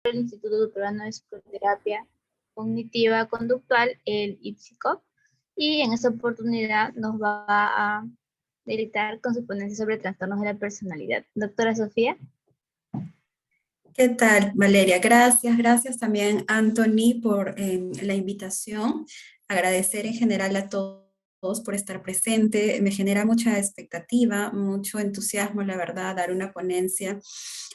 el Instituto Peruano de Psicoterapia Cognitiva Conductual, el IPSICO, y en esta oportunidad nos va a deleitar con su ponencia sobre trastornos de la personalidad. Doctora Sofía. ¿Qué tal, Valeria? Gracias también, Anthony, por la invitación. Agradecer en general a todos por estar presente. Me genera mucha expectativa, mucho entusiasmo, la verdad, dar una ponencia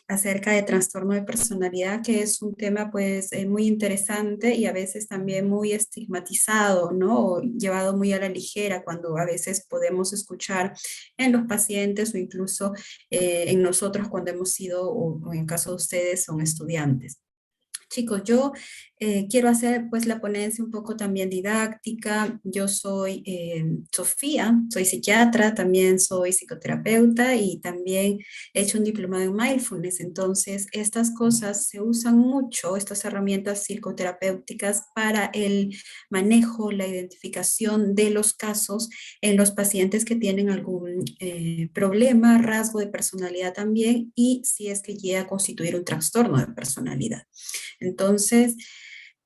acerca de trastorno de personalidad, que es un tema pues muy interesante y a veces también muy estigmatizado, ¿no? O llevado muy a la ligera, cuando a veces podemos escuchar en los pacientes o incluso en nosotros cuando hemos sido, o en caso de ustedes, son estudiantes. Chicos, yo quiero hacer pues la ponencia un poco también didáctica. Yo soy Sofía, soy psiquiatra, también soy psicoterapeuta y también he hecho un diplomado en mindfulness. Entonces, estas cosas se usan mucho, estas herramientas psicoterapéuticas para el manejo, la identificación de los casos en los pacientes que tienen algún problema, rasgo de personalidad también, y si es que llega a constituir un trastorno de personalidad. Entonces,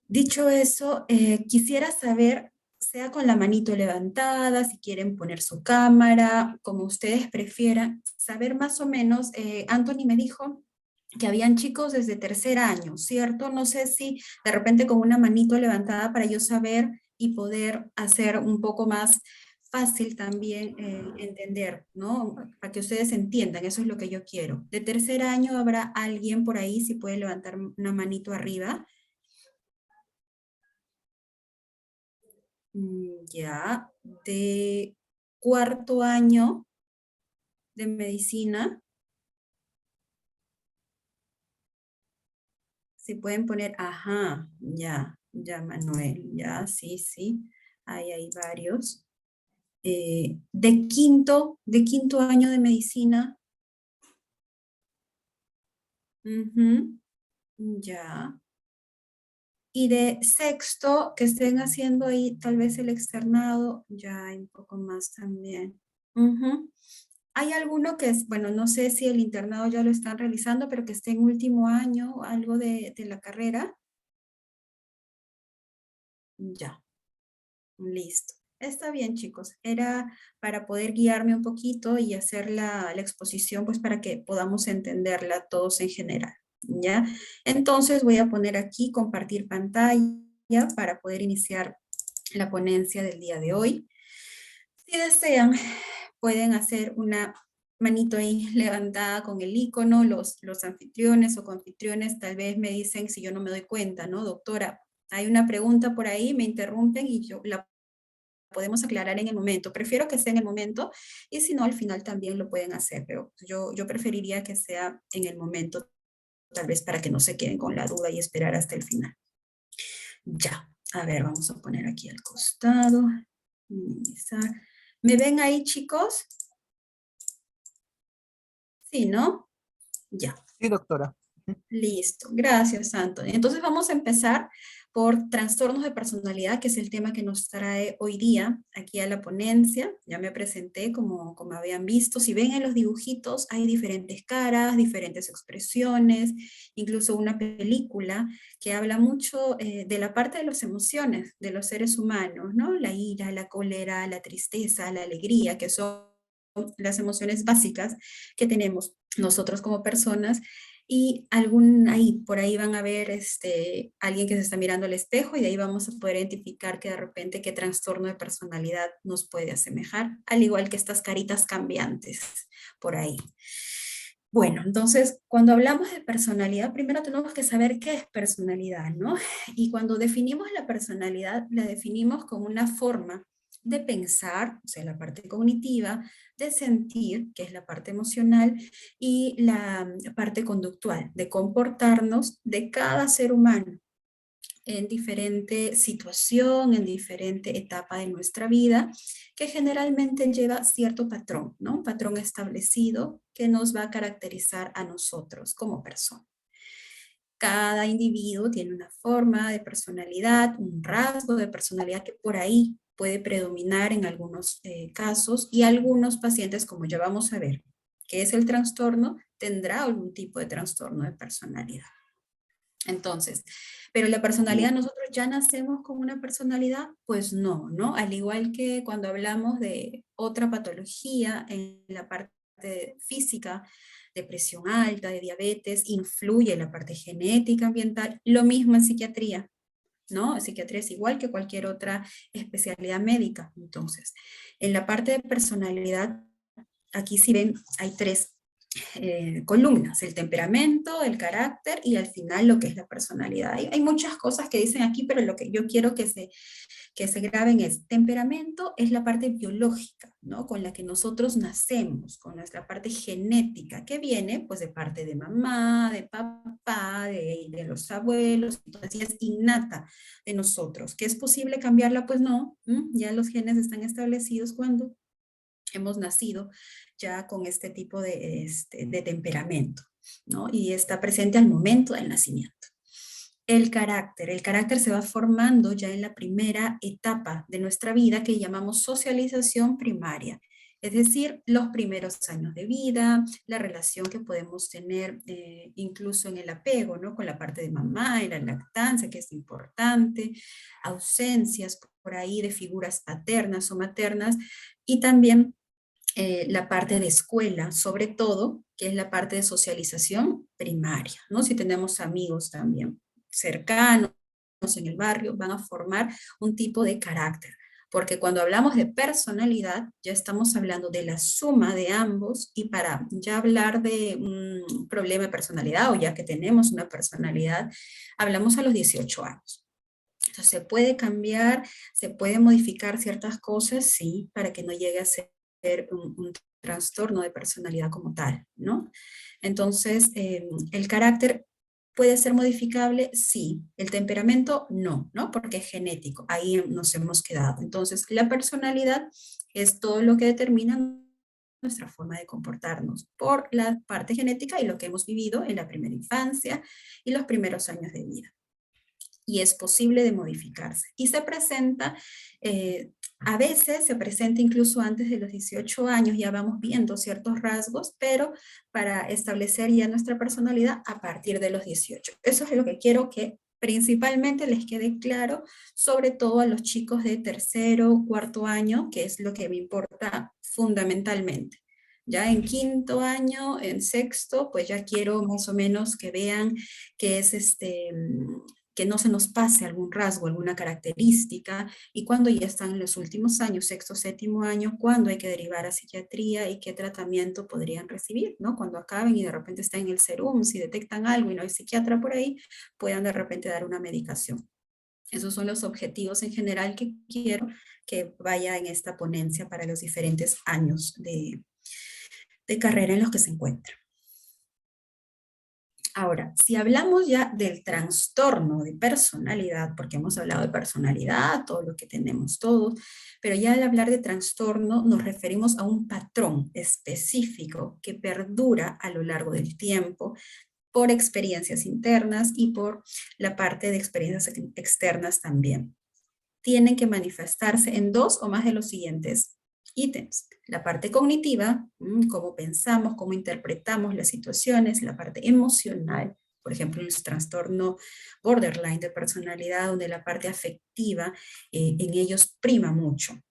dicho eso, quisiera saber, sea con la manito levantada, si quieren poner su cámara, como ustedes prefieran, saber más o menos, Anthony me dijo que habían chicos desde tercer año, ¿cierto? No sé si de repente con una manito levantada para yo saber y poder hacer un poco más fácil también entender, ¿no? Para que ustedes entiendan, eso es lo que yo quiero. De tercer año habrá alguien por ahí, si puede levantar una manito arriba. Ya, de cuarto año de medicina, si pueden poner, ajá, ya Manuel, ya, sí, ahí hay varios. De quinto año de medicina, ya. Y de sexto, que estén haciendo ahí tal vez el externado, ya hay un poco más también. Hay alguno que es, bueno, no sé si el internado ya lo están realizando, pero que esté en último año, algo de la carrera. Ya, listo. Está bien, chicos. Era para poder guiarme un poquito y hacer la exposición, pues para que podamos entenderla todos en general. ¿Ya? Entonces voy a poner aquí compartir pantalla para poder iniciar la ponencia del día de hoy. Si desean, pueden hacer una manito ahí levantada con el icono, los anfitriones o coanfitriones tal vez me dicen si yo no me doy cuenta, ¿no? Doctora, hay una pregunta por ahí, me interrumpen y yo la podemos aclarar en el momento. Prefiero que sea en el momento y si no, al final también lo pueden hacer, pero yo preferiría que sea en el momento, tal vez para que no se queden con la duda y esperar hasta el final. Ya, a ver, vamos a poner aquí al costado, minimizar. ¿Me ven ahí, chicos? Sí, ¿no? Ya. Sí, doctora. Listo, gracias, Anthony. Entonces vamos a empezar por trastornos de personalidad, que es el tema que nos trae hoy día aquí a la ponencia. Ya me presenté como habían visto. Si ven en los dibujitos, hay diferentes caras, diferentes expresiones, incluso una película que habla mucho de la parte de las emociones de los seres humanos, ¿no? La ira, la cólera, la tristeza, la alegría, que son las emociones básicas que tenemos nosotros como personas. Y por ahí van a ver alguien que se está mirando al espejo y de ahí vamos a poder identificar que de repente qué trastorno de personalidad nos puede asemejar, al igual que estas caritas cambiantes por ahí. Bueno, entonces, cuando hablamos de personalidad, primero tenemos que saber qué es personalidad, ¿no? Y cuando definimos la personalidad, la definimos como una forma de pensar, o sea, la parte cognitiva, de sentir, que es la parte emocional, y la parte conductual, de comportarnos de cada ser humano en diferente situación, en diferente etapa de nuestra vida, que generalmente lleva cierto patrón, ¿no? Un patrón establecido que nos va a caracterizar a nosotros como personas. Cada individuo tiene una forma de personalidad, un rasgo de personalidad que por ahí puede predominar en algunos casos y algunos pacientes, como ya vamos a ver, que es el trastorno, tendrá algún tipo de trastorno de personalidad. Entonces, pero la personalidad, nosotros ya nacemos con una personalidad, pues no, ¿no? Al igual que cuando hablamos de otra patología en la parte física, de presión alta, de diabetes, influye la parte genética, ambiental, lo mismo en psiquiatría, ¿no? Psiquiatría es igual que cualquier otra especialidad médica. Entonces, en la parte de personalidad, aquí sí ven, hay tres columnas, el temperamento, el carácter y al final lo que es la personalidad. Hay muchas cosas que dicen aquí, pero lo que yo quiero que se graben es, temperamento es la parte biológica, ¿no? Con la que nosotros nacemos, con nuestra parte genética, que viene pues de parte de mamá, de papá, de los abuelos, entonces es innata de nosotros. ¿Que es posible cambiarla? Pues no, ya los genes están establecidos cuando hemos nacido ya con este tipo de temperamento, ¿no? Y está presente al momento del nacimiento. El carácter se va formando ya en la primera etapa de nuestra vida que llamamos socialización primaria, es decir, los primeros años de vida, la relación que podemos tener incluso en el apego, ¿no? Con la parte de mamá, en la lactancia, que es importante, ausencias por ahí de figuras paternas o maternas, y también la parte de escuela, sobre todo, que es la parte de socialización primaria, ¿no? Si tenemos amigos también cercanos en el barrio, van a formar un tipo de carácter. Porque cuando hablamos de personalidad, ya estamos hablando de la suma de ambos y para ya hablar de un problema de personalidad o ya que tenemos una personalidad, hablamos a los 18 años. Entonces, ¿se puede cambiar, se puede modificar ciertas cosas? Sí, para que no llegue a ser un trastorno de personalidad como tal, ¿no? Entonces, el carácter puede ser modificable, sí. El temperamento, no, ¿no? Porque es genético, ahí nos hemos quedado. Entonces, la personalidad es todo lo que determina nuestra forma de comportarnos por la parte genética y lo que hemos vivido en la primera infancia y los primeros años de vida y es posible de modificarse. Y se presenta, a veces se presenta incluso antes de los 18 años, ya vamos viendo ciertos rasgos, pero para establecer ya nuestra personalidad a partir de los 18. Eso es lo que quiero que principalmente les quede claro, sobre todo a los chicos de tercero, cuarto año, que es lo que me importa fundamentalmente. Ya en quinto año, en sexto, pues ya quiero más o menos que vean que es que no se nos pase algún rasgo, alguna característica, y cuando ya están en los últimos años, sexto, séptimo año, cuando hay que derivar a psiquiatría y qué tratamiento podrían recibir, ¿no? Cuando acaben y de repente están en el serum, si detectan algo y no hay psiquiatra por ahí, puedan de repente dar una medicación. Esos son los objetivos en general que quiero que vaya en esta ponencia para los diferentes años de carrera en los que se encuentran. Ahora, si hablamos ya del trastorno de personalidad, porque hemos hablado de personalidad, todo lo que tenemos todos, pero ya al hablar de trastorno nos referimos a un patrón específico que perdura a lo largo del tiempo por experiencias internas y por la parte de experiencias externas también. Tienen que manifestarse en dos o más de los siguientes ítems. La parte cognitiva, cómo pensamos, cómo interpretamos las situaciones, la parte emocional, por ejemplo, el trastorno borderline de personalidad, donde la parte afectiva en ellos prima mucho.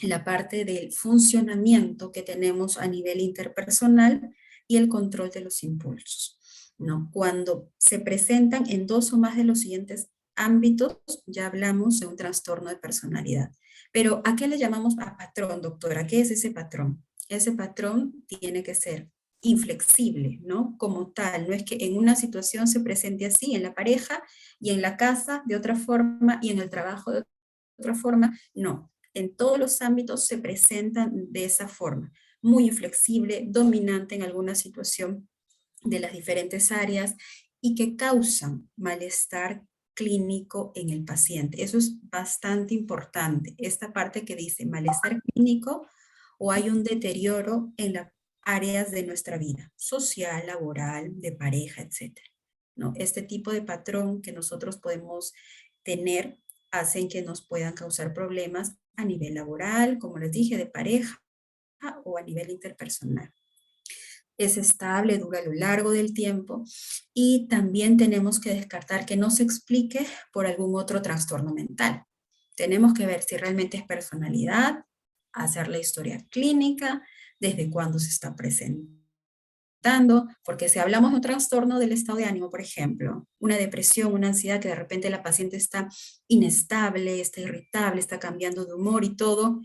La parte del funcionamiento que tenemos a nivel interpersonal y el control de los impulsos, ¿no? Cuando se presentan en dos o más de los siguientes ámbitos, ya hablamos de un trastorno de personalidad. Pero ¿a qué le llamamos a patrón, doctora? ¿Qué es ese patrón? Ese patrón tiene que ser inflexible, ¿no? Como tal, no es que en una situación se presente así, en la pareja y en la casa de otra forma y en el trabajo de otra forma, no. En todos los ámbitos se presentan de esa forma, muy inflexible, dominante en alguna situación de las diferentes áreas y que causan malestar clínico en el paciente. Eso es bastante importante. Esta parte que dice malestar clínico o hay un deterioro en las áreas de nuestra vida, social, laboral, de pareja, etc. ¿No? Este tipo de patrón que nosotros podemos tener hacen que nos puedan causar problemas a nivel laboral, como les dije, de pareja o a nivel interpersonal. es estable, dura a lo largo del tiempo, y también tenemos que descartar que no se explique por algún otro trastorno mental. Tenemos que ver si realmente es personalidad, hacer la historia clínica, desde cuándo se está presentando, porque si hablamos de un trastorno del estado de ánimo, por ejemplo, una depresión, una ansiedad, que de repente la paciente está inestable, está irritable, está cambiando de humor y todo,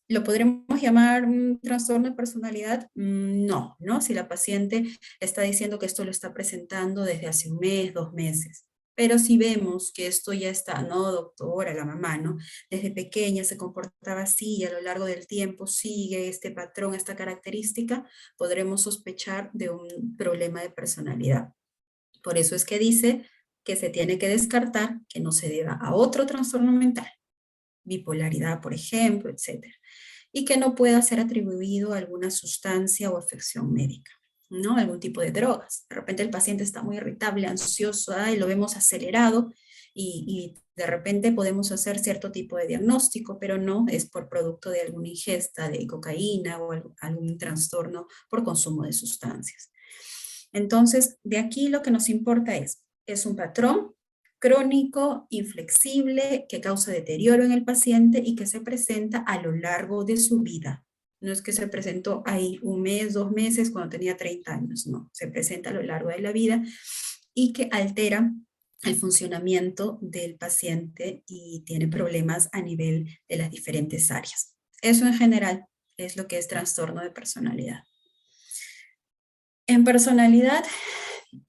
¿lo podremos llamar un trastorno de personalidad? No, ¿no? Si la paciente está diciendo que esto lo está presentando desde hace un mes, 2 meses. Pero si vemos que esto ya está, no, doctora, la mamá, ¿no? Desde pequeña se comportaba así y a lo largo del tiempo sigue este patrón, esta característica, podremos sospechar de un problema de personalidad. Por eso es que dice que se tiene que descartar que no se deba a otro trastorno mental, bipolaridad, por ejemplo, etcétera, y que no pueda ser atribuido a alguna sustancia o afección médica, ¿no? Algún tipo de drogas. De repente el paciente está muy irritable, ansioso, y lo vemos acelerado y de repente podemos hacer cierto tipo de diagnóstico, pero no es por producto de alguna ingesta de cocaína o algún trastorno por consumo de sustancias. Entonces, de aquí lo que nos importa es un patrón crónico, inflexible, que causa deterioro en el paciente y que se presenta a lo largo de su vida. No es que se presentó ahí un mes, 2 meses, cuando tenía 30 años, no. Se presenta a lo largo de la vida y que altera el funcionamiento del paciente y tiene problemas a nivel de las diferentes áreas. Eso en general es lo que es trastorno de personalidad. En personalidad,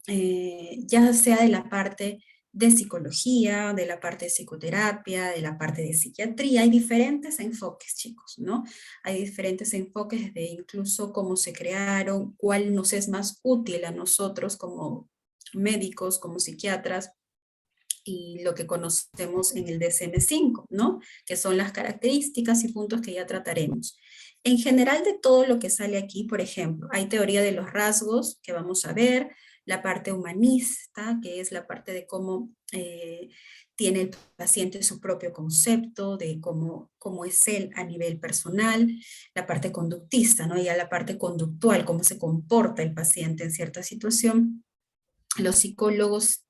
ya sea de la parte de psicología, de la parte de psicoterapia, de la parte de psiquiatría, hay diferentes enfoques, chicos, ¿no? Hay diferentes enfoques de incluso cómo se crearon, cuál nos es más útil a nosotros como médicos, como psiquiatras, y lo que conocemos en el DSM-5, ¿no? Que son las características y puntos que ya trataremos. En general, de todo lo que sale aquí, por ejemplo, hay teoría de los rasgos que vamos a ver, la parte humanista, que es la parte de cómo tiene el paciente su propio concepto, de cómo es él a nivel personal, la parte conductista, ¿no? Ya la parte conductual, cómo se comporta el paciente en cierta situación. Los psicólogos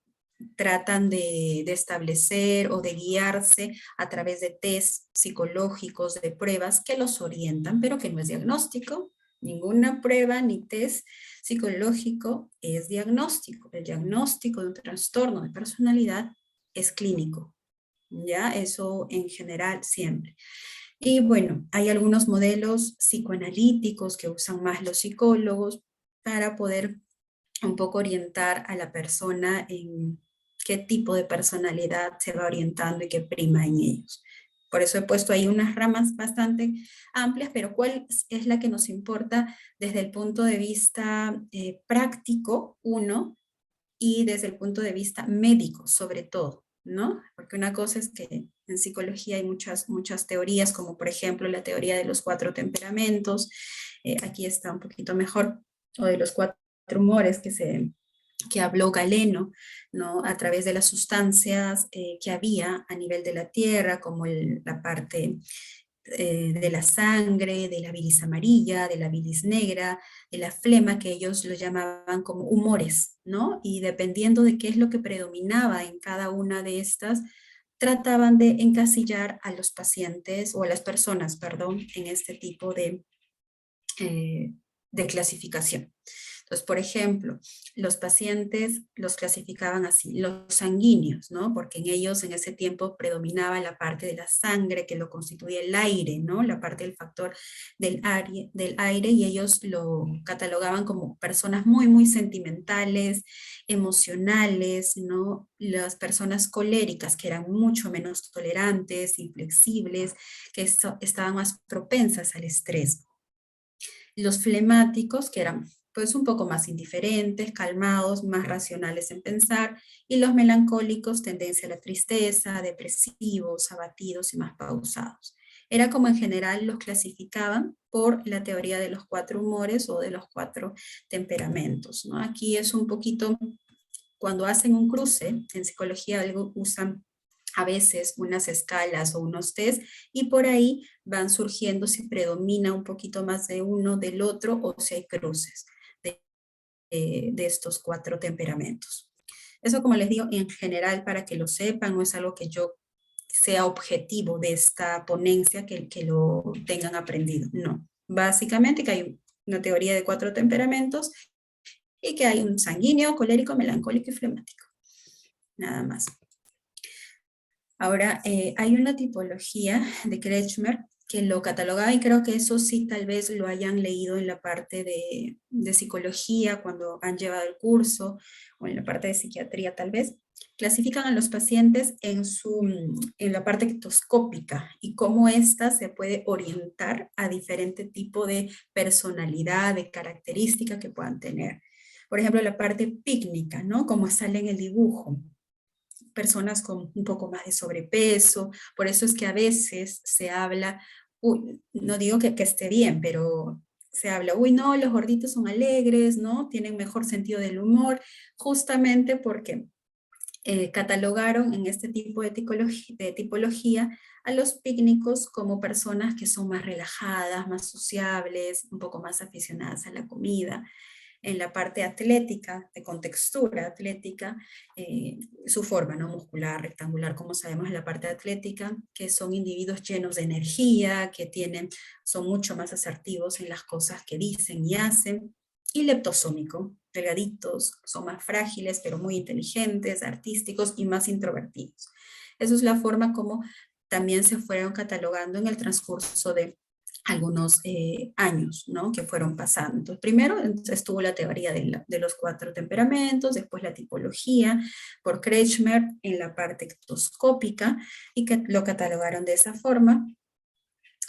tratan de establecer o de guiarse a través de test psicológicos, de pruebas que los orientan, pero que no es diagnóstico. Ninguna prueba ni test psicológico es diagnóstico. El diagnóstico de un trastorno de personalidad es clínico, ¿ya? Eso en general siempre. Y bueno, hay algunos modelos psicoanalíticos que usan más los psicólogos para poder un poco orientar a la persona en qué tipo de personalidad se va orientando y qué prima en ellos. Por eso he puesto ahí unas ramas bastante amplias, pero ¿cuál es la que nos importa desde el punto de vista práctico, uno, y desde el punto de vista médico, sobre todo, ¿no? Porque una cosa es que en psicología hay muchas teorías, como por ejemplo la teoría de los 4 temperamentos, aquí está un poquito mejor, o de los 4 humores que habló Galeno, ¿no? A través de las sustancias que había a nivel de la tierra, como la parte de la sangre, de la bilis amarilla, de la bilis negra, de la flema, que ellos lo llamaban como humores, ¿no? Y dependiendo de qué es lo que predominaba en cada una de estas, trataban de encasillar a los pacientes o a las personas, perdón, en este tipo de clasificación. Entonces, por ejemplo, los pacientes los clasificaban así, los sanguíneos, ¿no? Porque en ellos en ese tiempo predominaba la parte de la sangre que lo constituía el aire, ¿no? La parte del factor del aire, y ellos lo catalogaban como personas muy, muy sentimentales, emocionales, ¿no? Las personas coléricas, que eran mucho menos tolerantes, inflexibles, que estaban más propensas al estrés. Los flemáticos, que eran pues un poco más indiferentes, calmados, más racionales en pensar, y los melancólicos, tendencia a la tristeza, depresivos, abatidos y más pausados. Era como en general los clasificaban por la teoría de los 4 humores o de los 4 temperamentos, ¿no? Aquí es un poquito, cuando hacen un cruce, en psicología algo usan a veces unas escalas o unos test, y por ahí van surgiendo si predomina un poquito más de uno del otro o si hay cruces. De de estos 4 temperamentos. Eso, como les digo, en general, para que lo sepan, no es algo que yo sea objetivo de esta ponencia, que lo tengan aprendido. No, básicamente que hay una teoría de 4 temperamentos y que hay un sanguíneo, colérico, melancólico y flemático. Nada más. Ahora, hay una tipología de Kretschmer que lo catalogaba, y creo que eso sí tal vez lo hayan leído en la parte de psicología cuando han llevado el curso, o en la parte de psiquiatría tal vez. Clasifican a los pacientes en la parte ectoscópica y cómo ésta se puede orientar a diferente tipo de personalidad, de característica que puedan tener. Por ejemplo, la parte pícnica, ¿no? Como sale en el dibujo, personas con un poco más de sobrepeso, por eso es que a veces se habla, no digo que esté bien, pero se habla, uy, no, los gorditos son alegres, ¿no? Tienen mejor sentido del humor, justamente porque catalogaron en este tipo de tipología a los pícnicos como personas que son más relajadas, más sociables, un poco más aficionadas a la comida. En la parte atlética, de contextura atlética, su forma, ¿no? Muscular, rectangular, como sabemos en la parte atlética, que son individuos llenos de energía, que son mucho más asertivos en las cosas que dicen y hacen. Y leptosómico, delgaditos, son más frágiles, pero muy inteligentes, artísticos y más introvertidos. Esa es la forma como también se fueron catalogando en el transcurso de algunos años, ¿no? Que fueron pasando. Entonces, primero estuvo la teoría de los 4 temperamentos, después la tipología por Kretschmer en la parte ectoscópica, y que lo catalogaron de esa forma.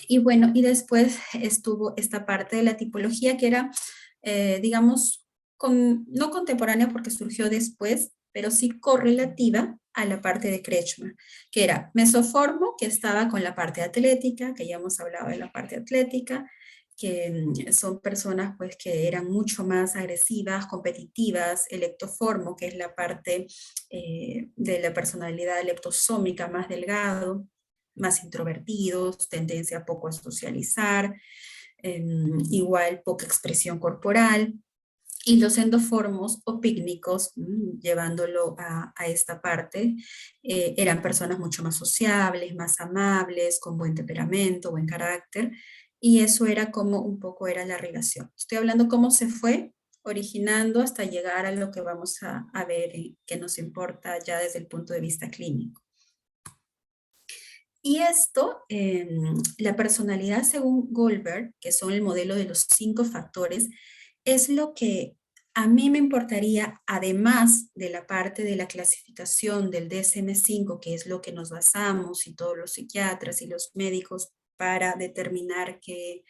Y bueno, y después estuvo esta parte de la tipología que era, digamos, no contemporánea porque surgió después, pero sí correlativa a la parte de Kretschmer, que era mesoformo, que estaba con la parte atlética, que ya hemos hablado de la parte atlética, que son personas pues que eran mucho más agresivas, competitivas, el ectoformo, que es la parte de la personalidad leptosómica, más delgado, más introvertidos, tendencia poco a socializar, igual poca expresión corporal, y los endoformos o pícnicos, llevándolo a esta parte, eran personas mucho más sociables, más amables, con buen temperamento, buen carácter, y eso era como un poco era la relación. Estoy hablando cómo se fue originando hasta llegar a lo que vamos a ver que nos importa ya desde el punto de vista clínico. Y esto, la personalidad según Goldberg, que son el modelo de los 5 factores, es lo que a mí me importaría, además de la parte de la clasificación del DSM-5, que es lo que nos basamos y todos los psiquiatras y los médicos para determinar qué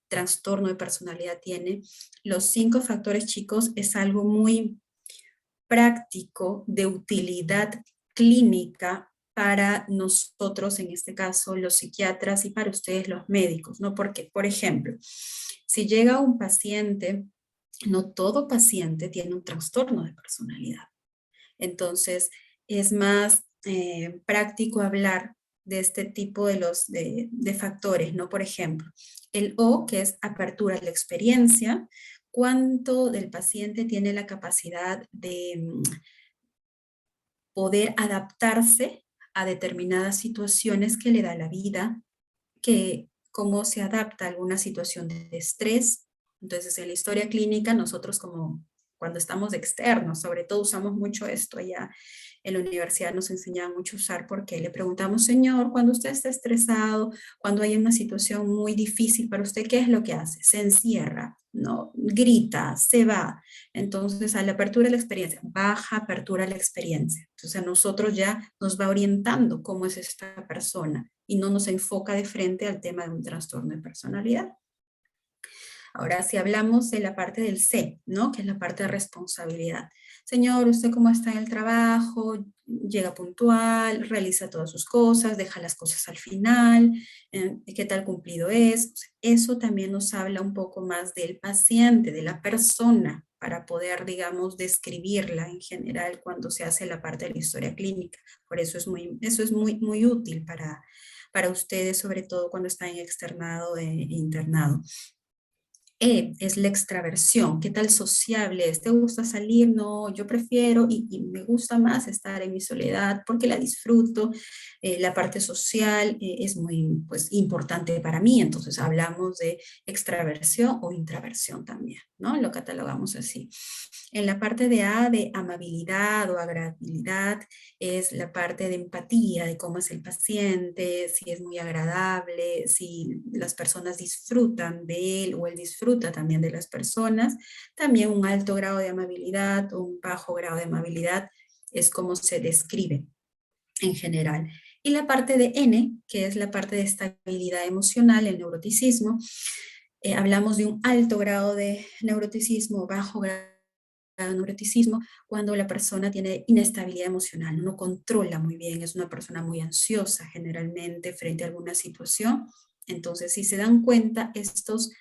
trastorno de personalidad tiene. Los 5 factores, chicos, es algo muy práctico, de utilidad clínica para nosotros, en este caso los psiquiatras, y para ustedes los médicos, ¿no? Porque, por ejemplo, si llega un paciente, no todo paciente tiene un trastorno de personalidad. Entonces, es más práctico hablar de este tipo de factores, ¿no? Por ejemplo, el O, que es apertura a la experiencia, cuánto del paciente tiene la capacidad de poder adaptarse a determinadas situaciones que le da la vida, que cómo se adapta a alguna situación de estrés. Entonces, en la historia clínica, nosotros como cuando estamos externos, sobre todo usamos mucho esto allá en la universidad, nos enseñaban mucho a usar porque le preguntamos, señor, cuando usted está estresado, cuando hay una situación muy difícil para usted, ¿qué es lo que hace? Se encierra, ¿no? Grita, se va. Entonces, a la apertura de la experiencia, baja apertura a la experiencia. Entonces, a nosotros ya nos va orientando cómo es esta persona y no nos enfoca de frente al tema de un trastorno de personalidad. Ahora, si hablamos de la parte del C, ¿no? Que es la parte de responsabilidad. Señor, ¿usted cómo está en el trabajo? Llega puntual, realiza todas sus cosas, deja las cosas al final, ¿qué tal cumplido es? Eso también nos habla un poco más del paciente, de la persona, para poder, digamos, describirla en general cuando se hace la parte de la historia clínica. Por eso es muy útil para ustedes, sobre todo cuando están en externado e internado. Es la extraversión. ¿Qué tal sociable es? ¿Te gusta salir? No, yo prefiero y me gusta más estar en mi soledad porque la disfruto. La parte social es muy pues, importante para mí, entonces hablamos de extraversión o intraversión también, ¿no? Lo catalogamos así. En la parte de A, de amabilidad o agradabilidad, es la parte de empatía, de cómo es el paciente, si es muy agradable, si las personas disfrutan de él o él disfruta también de las personas. También un alto grado de amabilidad o un bajo grado de amabilidad es como se describe en general. Y la parte de N, que es la parte de estabilidad emocional, el neuroticismo, hablamos de un alto grado de neuroticismo, bajo grado neuroticismo, cuando la persona tiene inestabilidad emocional, no controla muy bien, es una persona muy ansiosa generalmente frente a alguna situación. Entonces, si se dan cuenta, estos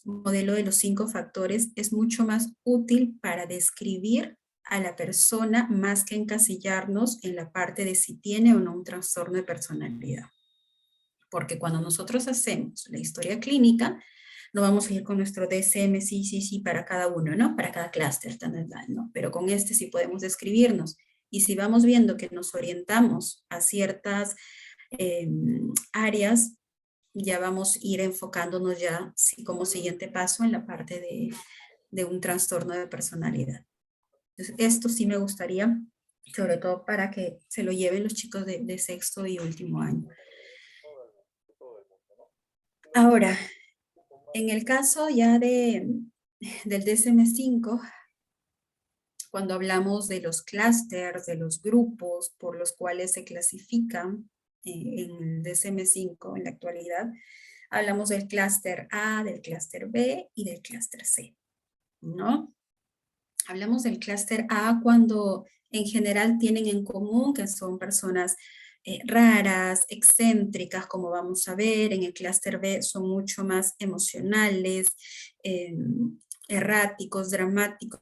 modelos de los 5 factores es mucho más útil para describir a la persona más que encasillarnos en la parte de si tiene o no un trastorno de personalidad. Porque cuando nosotros hacemos la historia clínica, no vamos a ir con nuestro DSM, sí, para cada uno, ¿no? Para cada clúster, ¿no? Pero con este sí podemos describirnos. Y si vamos viendo que nos orientamos a ciertas áreas, ya vamos a ir enfocándonos ya sí, como siguiente paso en la parte de un trastorno de personalidad. Entonces, esto sí me gustaría, sobre todo para que se lo lleven los chicos de sexto y último año. Ahora, en el caso ya del DSM-5, cuando hablamos de los clústeres, de los grupos por los cuales se clasifican en el DSM-5 en la actualidad, hablamos del clúster A, del clúster B y del clúster C, ¿no? Hablamos del clúster A cuando en general tienen en común que son personas raras, excéntricas, como vamos a ver. En el clúster B son mucho más emocionales, erráticos, dramáticos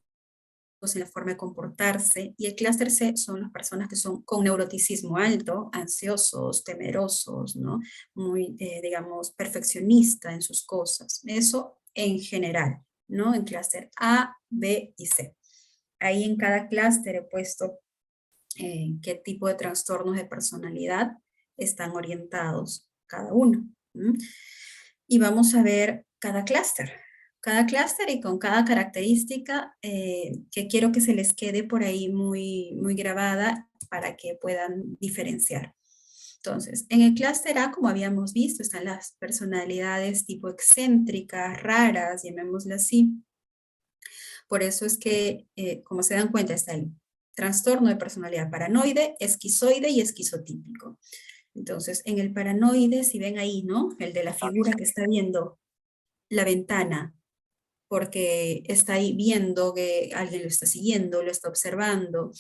en la forma de comportarse. Y el clúster C son las personas que son con neuroticismo alto, ansiosos, temerosos, ¿no? Muy, digamos, perfeccionista en sus cosas. Eso en general, ¿no? En clúster A, B y C. Ahí en cada clúster he puesto qué tipo de trastornos de personalidad están orientados cada uno. Y vamos a ver cada clúster y con cada característica que quiero que se les quede por ahí muy, muy grabada para que puedan diferenciar. Entonces, en el clúster A, como habíamos visto, están las personalidades tipo excéntricas, raras, llamémosle así. Por eso es que, como se dan cuenta, está el trastorno de personalidad paranoide, esquizoide y esquizotípico. Entonces, en el paranoide, si ven ahí, ¿no? El de la figura que está viendo la ventana, porque está ahí viendo que alguien lo está siguiendo, lo está observando.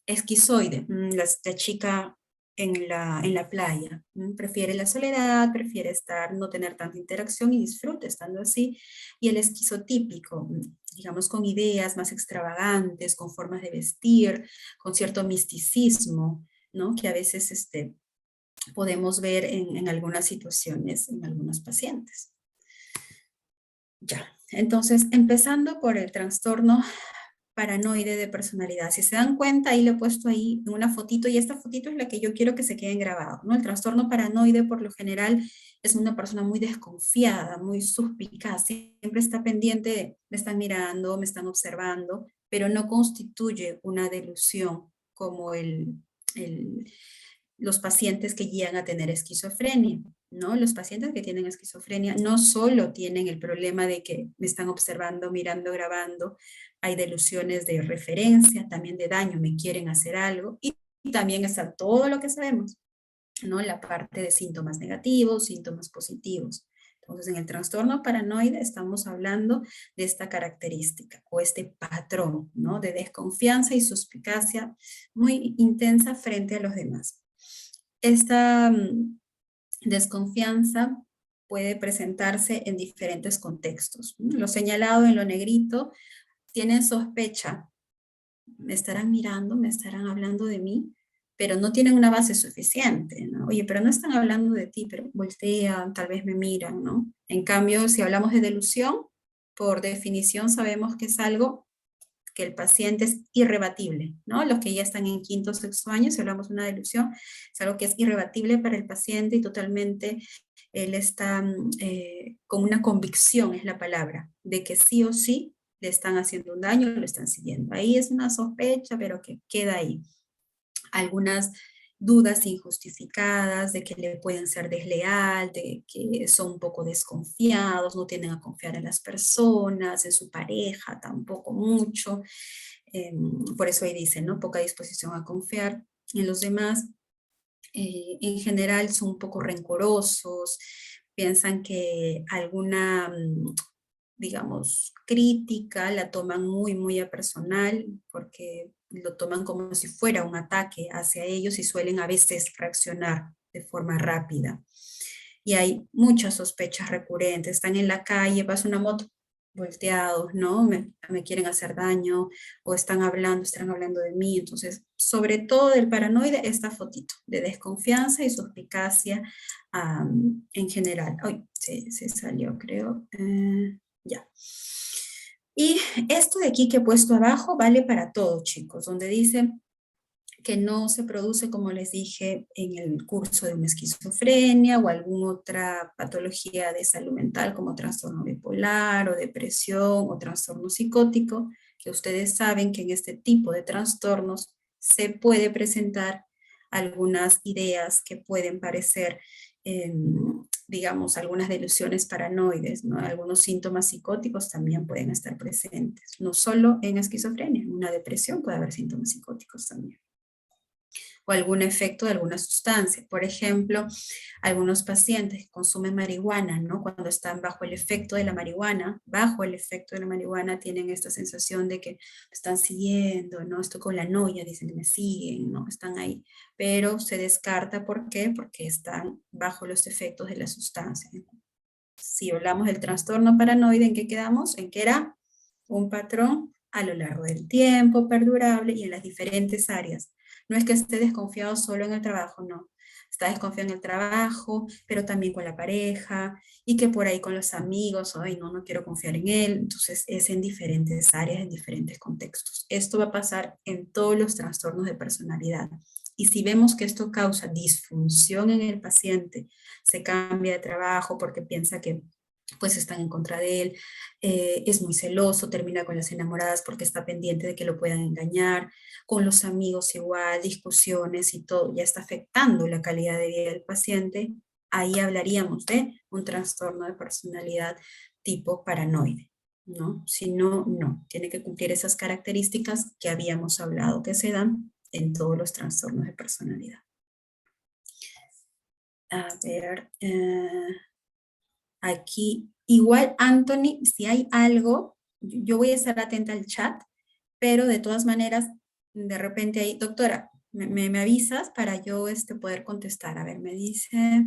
Esquizoide, la chica en la playa, prefiere la soledad, prefiere estar, no tener tanta interacción y disfruta estando así. Y el esquizotípico, digamos, con ideas más extravagantes, con formas de vestir, con cierto misticismo, ¿no? Que a veces podemos ver en algunas situaciones, en algunos pacientes. Ya, entonces, empezando por el trastorno paranoide de personalidad. Si se dan cuenta, ahí le he puesto ahí una fotito y esta fotito es la que yo quiero que se queden grabados, ¿no? El trastorno paranoide por lo general es una persona muy desconfiada, muy suspicaz, siempre está pendiente de me están mirando, me están observando, pero no constituye una delusión como los pacientes que llegan a tener esquizofrenia, ¿no? Los pacientes que tienen esquizofrenia no solo tienen el problema de que me están observando, mirando, grabando, hay delusiones de referencia, también de daño, me quieren hacer algo, y también está todo lo que sabemos, ¿no? La parte de síntomas negativos, síntomas positivos. Entonces, en el trastorno paranoide estamos hablando de esta característica o este patrón, ¿no? De desconfianza y suspicacia muy intensa frente a los demás. Esta desconfianza puede presentarse en diferentes contextos. Lo señalado en lo negrito, tienen sospecha, me estarán mirando, me estarán hablando de mí, pero no tienen una base suficiente, ¿no? Oye, pero no están hablando de ti, pero voltean, tal vez me miran, ¿no? En cambio, si hablamos de delusión, por definición sabemos que es algo que el paciente es irrebatible, ¿no? Los que ya están en quinto o sexto año, si hablamos de una delusión, es algo que es irrebatible para el paciente y totalmente él está con una convicción, es la palabra, de que sí o sí le están haciendo un daño, lo están siguiendo. Ahí es una sospecha, pero que queda ahí. Algunas dudas injustificadas de que le pueden ser desleal, de que son un poco desconfiados, no tienden a confiar en las personas, en su pareja tampoco mucho. Por eso ahí dice, ¿no? Poca disposición a confiar en los demás. En general son un poco rencorosos, piensan que alguna, digamos, crítica la toman muy, muy a personal, porque lo toman como si fuera un ataque hacia ellos y suelen a veces reaccionar de forma rápida. Y hay muchas sospechas recurrentes, están en la calle, pasa una moto, volteados, ¿no? Me quieren hacer daño, o están hablando de mí. Entonces, sobre todo del paranoide, esta fotito de desconfianza y suspicacia en general. Ay, se salió, creo. Ya. Y esto de aquí que he puesto abajo vale para todo, chicos, donde dice que no se produce, como les dije, en el curso de una esquizofrenia o alguna otra patología de salud mental como trastorno bipolar o depresión o trastorno psicótico, que ustedes saben que en este tipo de trastornos se puede presentar algunas ideas que pueden parecer, digamos, algunas delusiones paranoides, ¿no? Algunos síntomas psicóticos también pueden estar presentes, no solo en esquizofrenia, en una depresión puede haber síntomas psicóticos también, o algún efecto de alguna sustancia. Por ejemplo, algunos pacientes que consumen marihuana, ¿no? Cuando están bajo el efecto de la marihuana, tienen esta sensación de que me están siguiendo, ¿no? Estoy con la noia, dicen que me siguen, ¿no? Están ahí. Pero se descarta, ¿por qué? Porque están bajo los efectos de la sustancia. Si hablamos del trastorno paranoide, ¿en qué quedamos? En que era un patrón a lo largo del tiempo, perdurable y en las diferentes áreas. No es que esté desconfiado solo en el trabajo, no. Está desconfiado en el trabajo, pero también con la pareja, y que por ahí con los amigos, ay, no quiero confiar en él. Entonces es en diferentes áreas, en diferentes contextos. Esto va a pasar en todos los trastornos de personalidad. Y si vemos que esto causa disfunción en el paciente, se cambia de trabajo porque piensa que pues están en contra de él, es muy celoso, termina con las enamoradas porque está pendiente de que lo puedan engañar, con los amigos igual, discusiones y todo, ya está afectando la calidad de vida del paciente, ahí hablaríamos de un trastorno de personalidad tipo paranoide, ¿no? Si no, no, tiene que cumplir esas características que habíamos hablado que se dan en todos los trastornos de personalidad. A ver, aquí, igual Anthony, si hay algo, yo voy a estar atenta al chat, pero de todas maneras, de repente ahí, doctora, me avisas para yo poder contestar. A ver, me dice,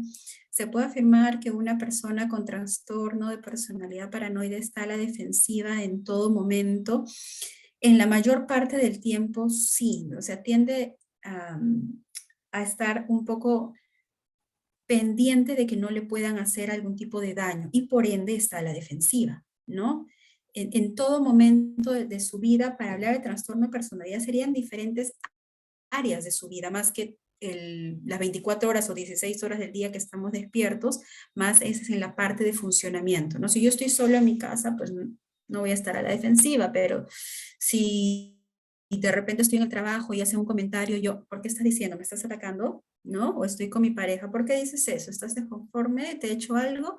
¿se puede afirmar que una persona con trastorno de personalidad paranoide está a la defensiva en todo momento? En la mayor parte del tiempo, sí, o sea, tiende a estar un poco pendiente de que no le puedan hacer algún tipo de daño y por ende está a la defensiva, ¿no? En todo momento de su vida, para hablar de trastorno de personalidad, serían diferentes áreas de su vida, más que las 24 horas o 16 horas del día que estamos despiertos, más esa es en la parte de funcionamiento, ¿no? Si yo estoy solo en mi casa, pues no voy a estar a la defensiva, pero si de repente estoy en el trabajo y hace un comentario, yo, ¿por qué estás diciendo? ¿Me estás atacando? ¿No? O estoy con mi pareja, ¿por qué dices eso? ¿Estás desconforme? ¿Te he hecho algo?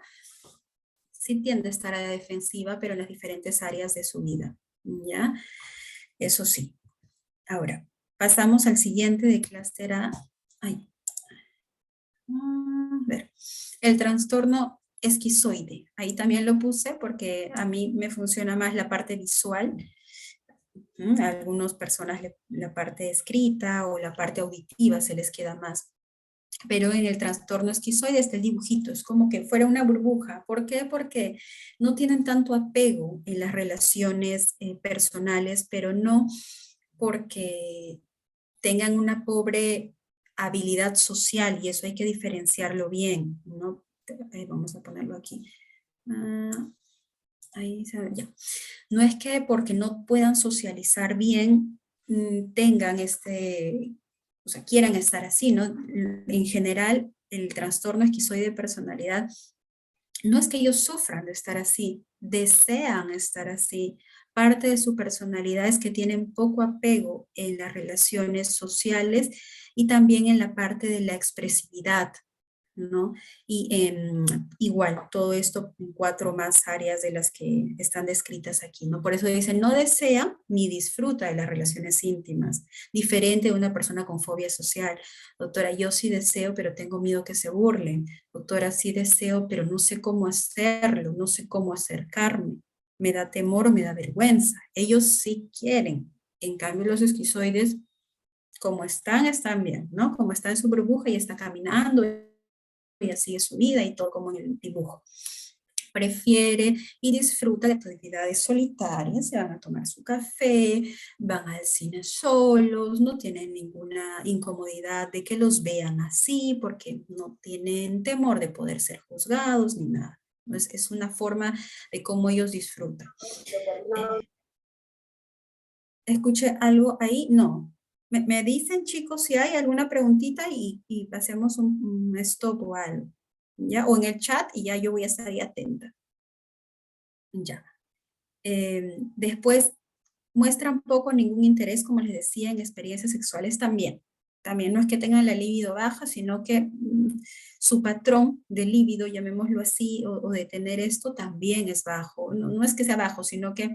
Sí tiende a estar a la defensiva, pero en las diferentes áreas de su vida, ¿ya? Eso sí. Ahora, pasamos al siguiente de clúster A. Ay. A ver. El trastorno esquizoide. Ahí también lo puse porque a mí me funciona más la parte visual. A algunas personas la parte escrita o la parte auditiva se les queda más. Pero en el trastorno esquizoide está el dibujito, es como que fuera una burbuja. ¿Por qué? Porque no tienen tanto apego en las relaciones personales, pero no porque tengan una pobre habilidad social, y eso hay que diferenciarlo bien, ¿no? Vamos a ponerlo aquí. ahí ya. No es que porque no puedan socializar bien, tengan o sea, quieran estar así, ¿no? En general, el trastorno esquizoide de personalidad no es que ellos sufran de estar así, desean estar así. Parte de su personalidad es que tienen poco apego en las relaciones sociales y también en la parte de la expresividad, ¿no? Y igual, todo esto en 4 más áreas de las que están descritas aquí, ¿no? Por eso dicen, no desea ni disfruta de las relaciones íntimas, diferente de una persona con fobia social. Doctora, yo sí deseo, pero tengo miedo que se burlen. Doctora, sí deseo, pero no sé cómo hacerlo, no sé cómo acercarme. Me da temor o me da vergüenza. Ellos sí quieren. En cambio, los esquizoides, como están bien, ¿no? Como está en su burbuja y está caminando y así es su vida y todo como en el dibujo. Prefiere y disfruta de actividades solitarias, se van a tomar su café, van al cine solos, no tienen ninguna incomodidad de que los vean así, porque no tienen temor de poder ser juzgados ni nada. Es una forma de cómo ellos disfrutan. ¿Escuché algo ahí? No. Me dicen, chicos, si hay alguna preguntita y hacemos un stop o algo, ¿ya? O en el chat y ya yo voy a estar ahí atenta. Ya. Después, muestran poco o ningún interés, como les decía, en experiencias sexuales también. También no es que tengan la libido baja, sino que su patrón de libido, llamémoslo así, o de tener esto también es bajo. No, no es que sea bajo, sino que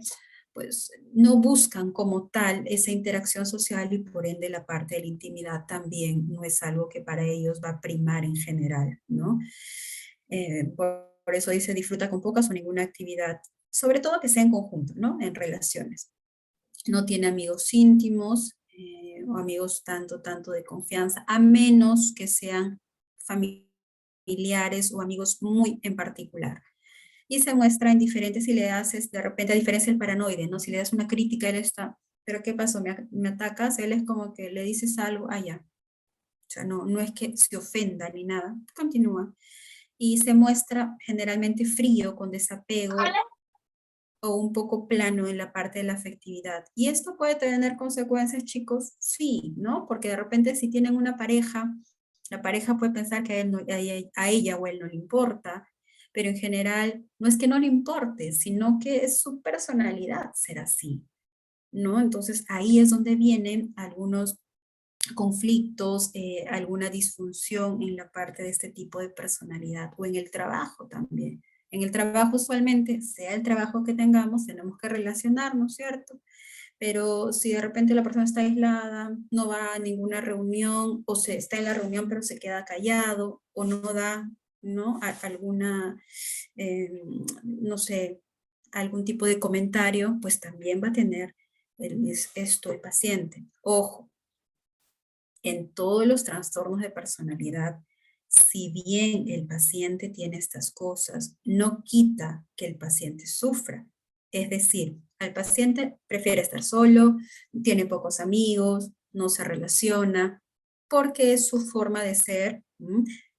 pues no buscan como tal esa interacción social y por ende la parte de la intimidad también no es algo que para ellos va a primar en general, ¿no? Por eso dice disfruta con pocas o ninguna actividad, sobre todo que sea en conjunto, ¿no? En relaciones. No tiene amigos íntimos o amigos tanto de confianza, a menos que sean familiares o amigos muy en particular. Y se muestra en diferentes si le haces, de repente, a diferencia del paranoide, ¿no? Si le das una crítica, él está, pero ¿qué pasó? Me atacas, él es como que le dices algo, ya. O sea, no es que se ofenda ni nada, continúa. Y se muestra generalmente frío, con desapego, o un poco plano en la parte de la afectividad. ¿Y esto puede tener consecuencias, chicos? Sí, ¿no? Porque de repente si tienen una pareja, la pareja puede pensar que a ella o a él no le importa, pero en general no es que no le importe, sino que es su personalidad ser así, ¿no? Entonces ahí es donde vienen algunos conflictos, alguna disfunción en la parte de este tipo de personalidad o en el trabajo también. En el trabajo usualmente, sea el trabajo que tengamos, tenemos que relacionarnos, ¿cierto? Pero si de repente la persona está aislada, no va a ninguna reunión o se está en la reunión pero se queda callado o no da, ¿no? Alguna, no sé, algún tipo de comentario, pues también va a tener esto el paciente. Ojo, en todos los trastornos de personalidad, si bien el paciente tiene estas cosas, no quita que el paciente sufra. Es decir, el paciente prefiere estar solo, tiene pocos amigos, no se relaciona, porque es su forma de ser,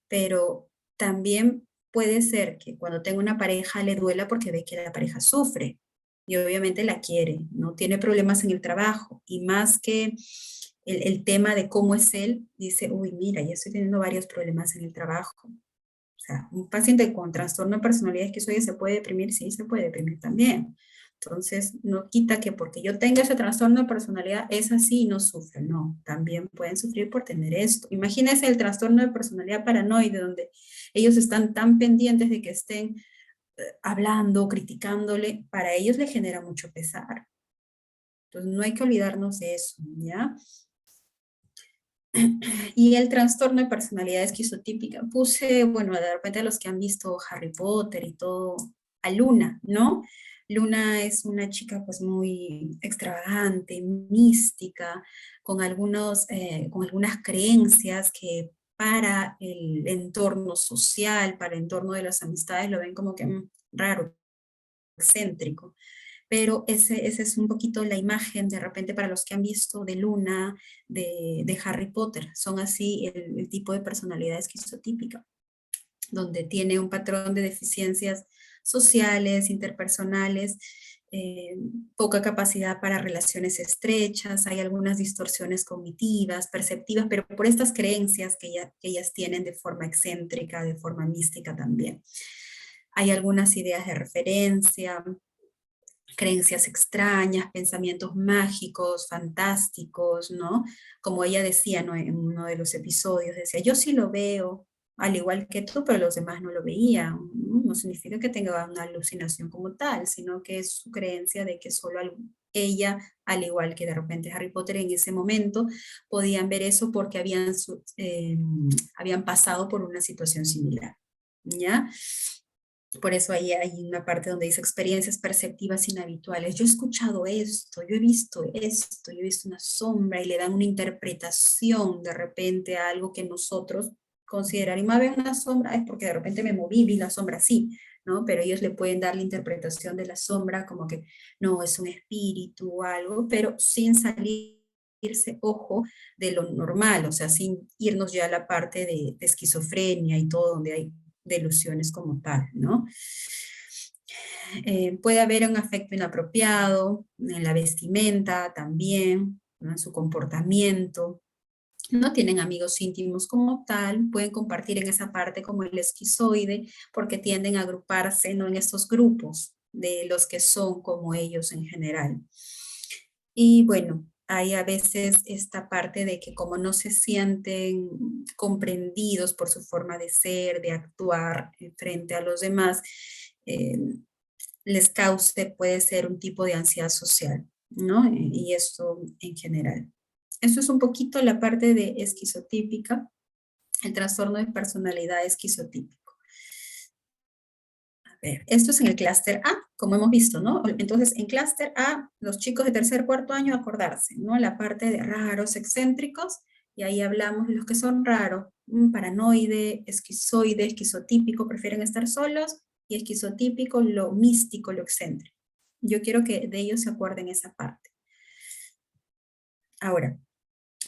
pero también puede ser que cuando tenga una pareja le duela porque ve que la pareja sufre y obviamente la quiere, no tiene problemas en el trabajo y más que el tema de cómo es él, dice, uy, mira, ya estoy teniendo varios problemas en el trabajo. O sea, un paciente con trastorno de personalidad esquizoide se puede deprimir, sí, se puede deprimir también. Entonces, no quita que porque yo tenga ese trastorno de personalidad es así y no sufre, no, también pueden sufrir por tener esto. Imagínense el trastorno de personalidad paranoide, donde ellos están tan pendientes de que estén hablando, criticándole, para ellos le genera mucho pesar. Entonces, no hay que olvidarnos de eso, ¿ya? Y el trastorno de personalidad esquizotípica, puse, bueno, de repente a los que han visto Harry Potter y todo, a Luna, ¿no? Luna es una chica pues muy extravagante, mística, con algunas creencias que para el entorno social, para el entorno de las amistades, lo ven como que raro, excéntrico, pero ese es un poquito la imagen de repente para los que han visto de Luna, de Harry Potter. Son así el tipo de personalidad esquizotípica, donde tiene un patrón de deficiencias sociales, interpersonales, poca capacidad para relaciones estrechas, hay algunas distorsiones cognitivas, perceptivas, pero por estas creencias que ellas tienen de forma excéntrica, de forma mística también. Hay algunas ideas de referencia, creencias extrañas, pensamientos mágicos, fantásticos, ¿no? Como ella decía, ¿no? En uno de los episodios, decía, yo sí lo veo, al igual que tú, pero los demás no lo veían. No significa que tenga una alucinación como tal, sino que es su creencia de que solo ella, al igual que de repente Harry Potter en ese momento, podían ver eso porque habían pasado por una situación similar, ¿ya? Por eso ahí hay una parte donde dice experiencias perceptivas inhabituales. Yo he escuchado esto, yo he visto esto, yo he visto una sombra y le dan una interpretación de repente a algo que nosotros consideraríamos, ver una sombra es porque de repente me moví, vi la sombra así, ¿no? Pero ellos le pueden dar la interpretación de la sombra como que no, es un espíritu o algo, pero sin salirse, ojo, de lo normal, o sea, sin irnos ya a la parte de esquizofrenia y todo donde hay delusiones como tal, ¿no? Puede haber un afecto inapropiado en la vestimenta también, ¿no? En su comportamiento. No tienen amigos íntimos como tal, pueden compartir en esa parte como el esquizoide, porque tienden a agruparse, ¿no? En estos grupos de los que son como ellos en general. Y bueno, hay a veces esta parte de que como no se sienten comprendidos por su forma de ser, de actuar frente a los demás, eh, les cause, puede ser un tipo de ansiedad social, ¿no? Y esto en general. Esto es un poquito la parte de esquizotípica, el trastorno de personalidad esquizotípico. Esto es en el clúster A, como hemos visto, ¿no? Entonces, en clúster A, los chicos de tercer, cuarto año, acordarse, ¿no? La parte de raros, excéntricos, y ahí hablamos de los que son raros, paranoide, esquizoide, esquizotípico, prefieren estar solos, y esquizotípico, lo místico, lo excéntrico. Yo quiero que de ellos se acuerden esa parte. Ahora,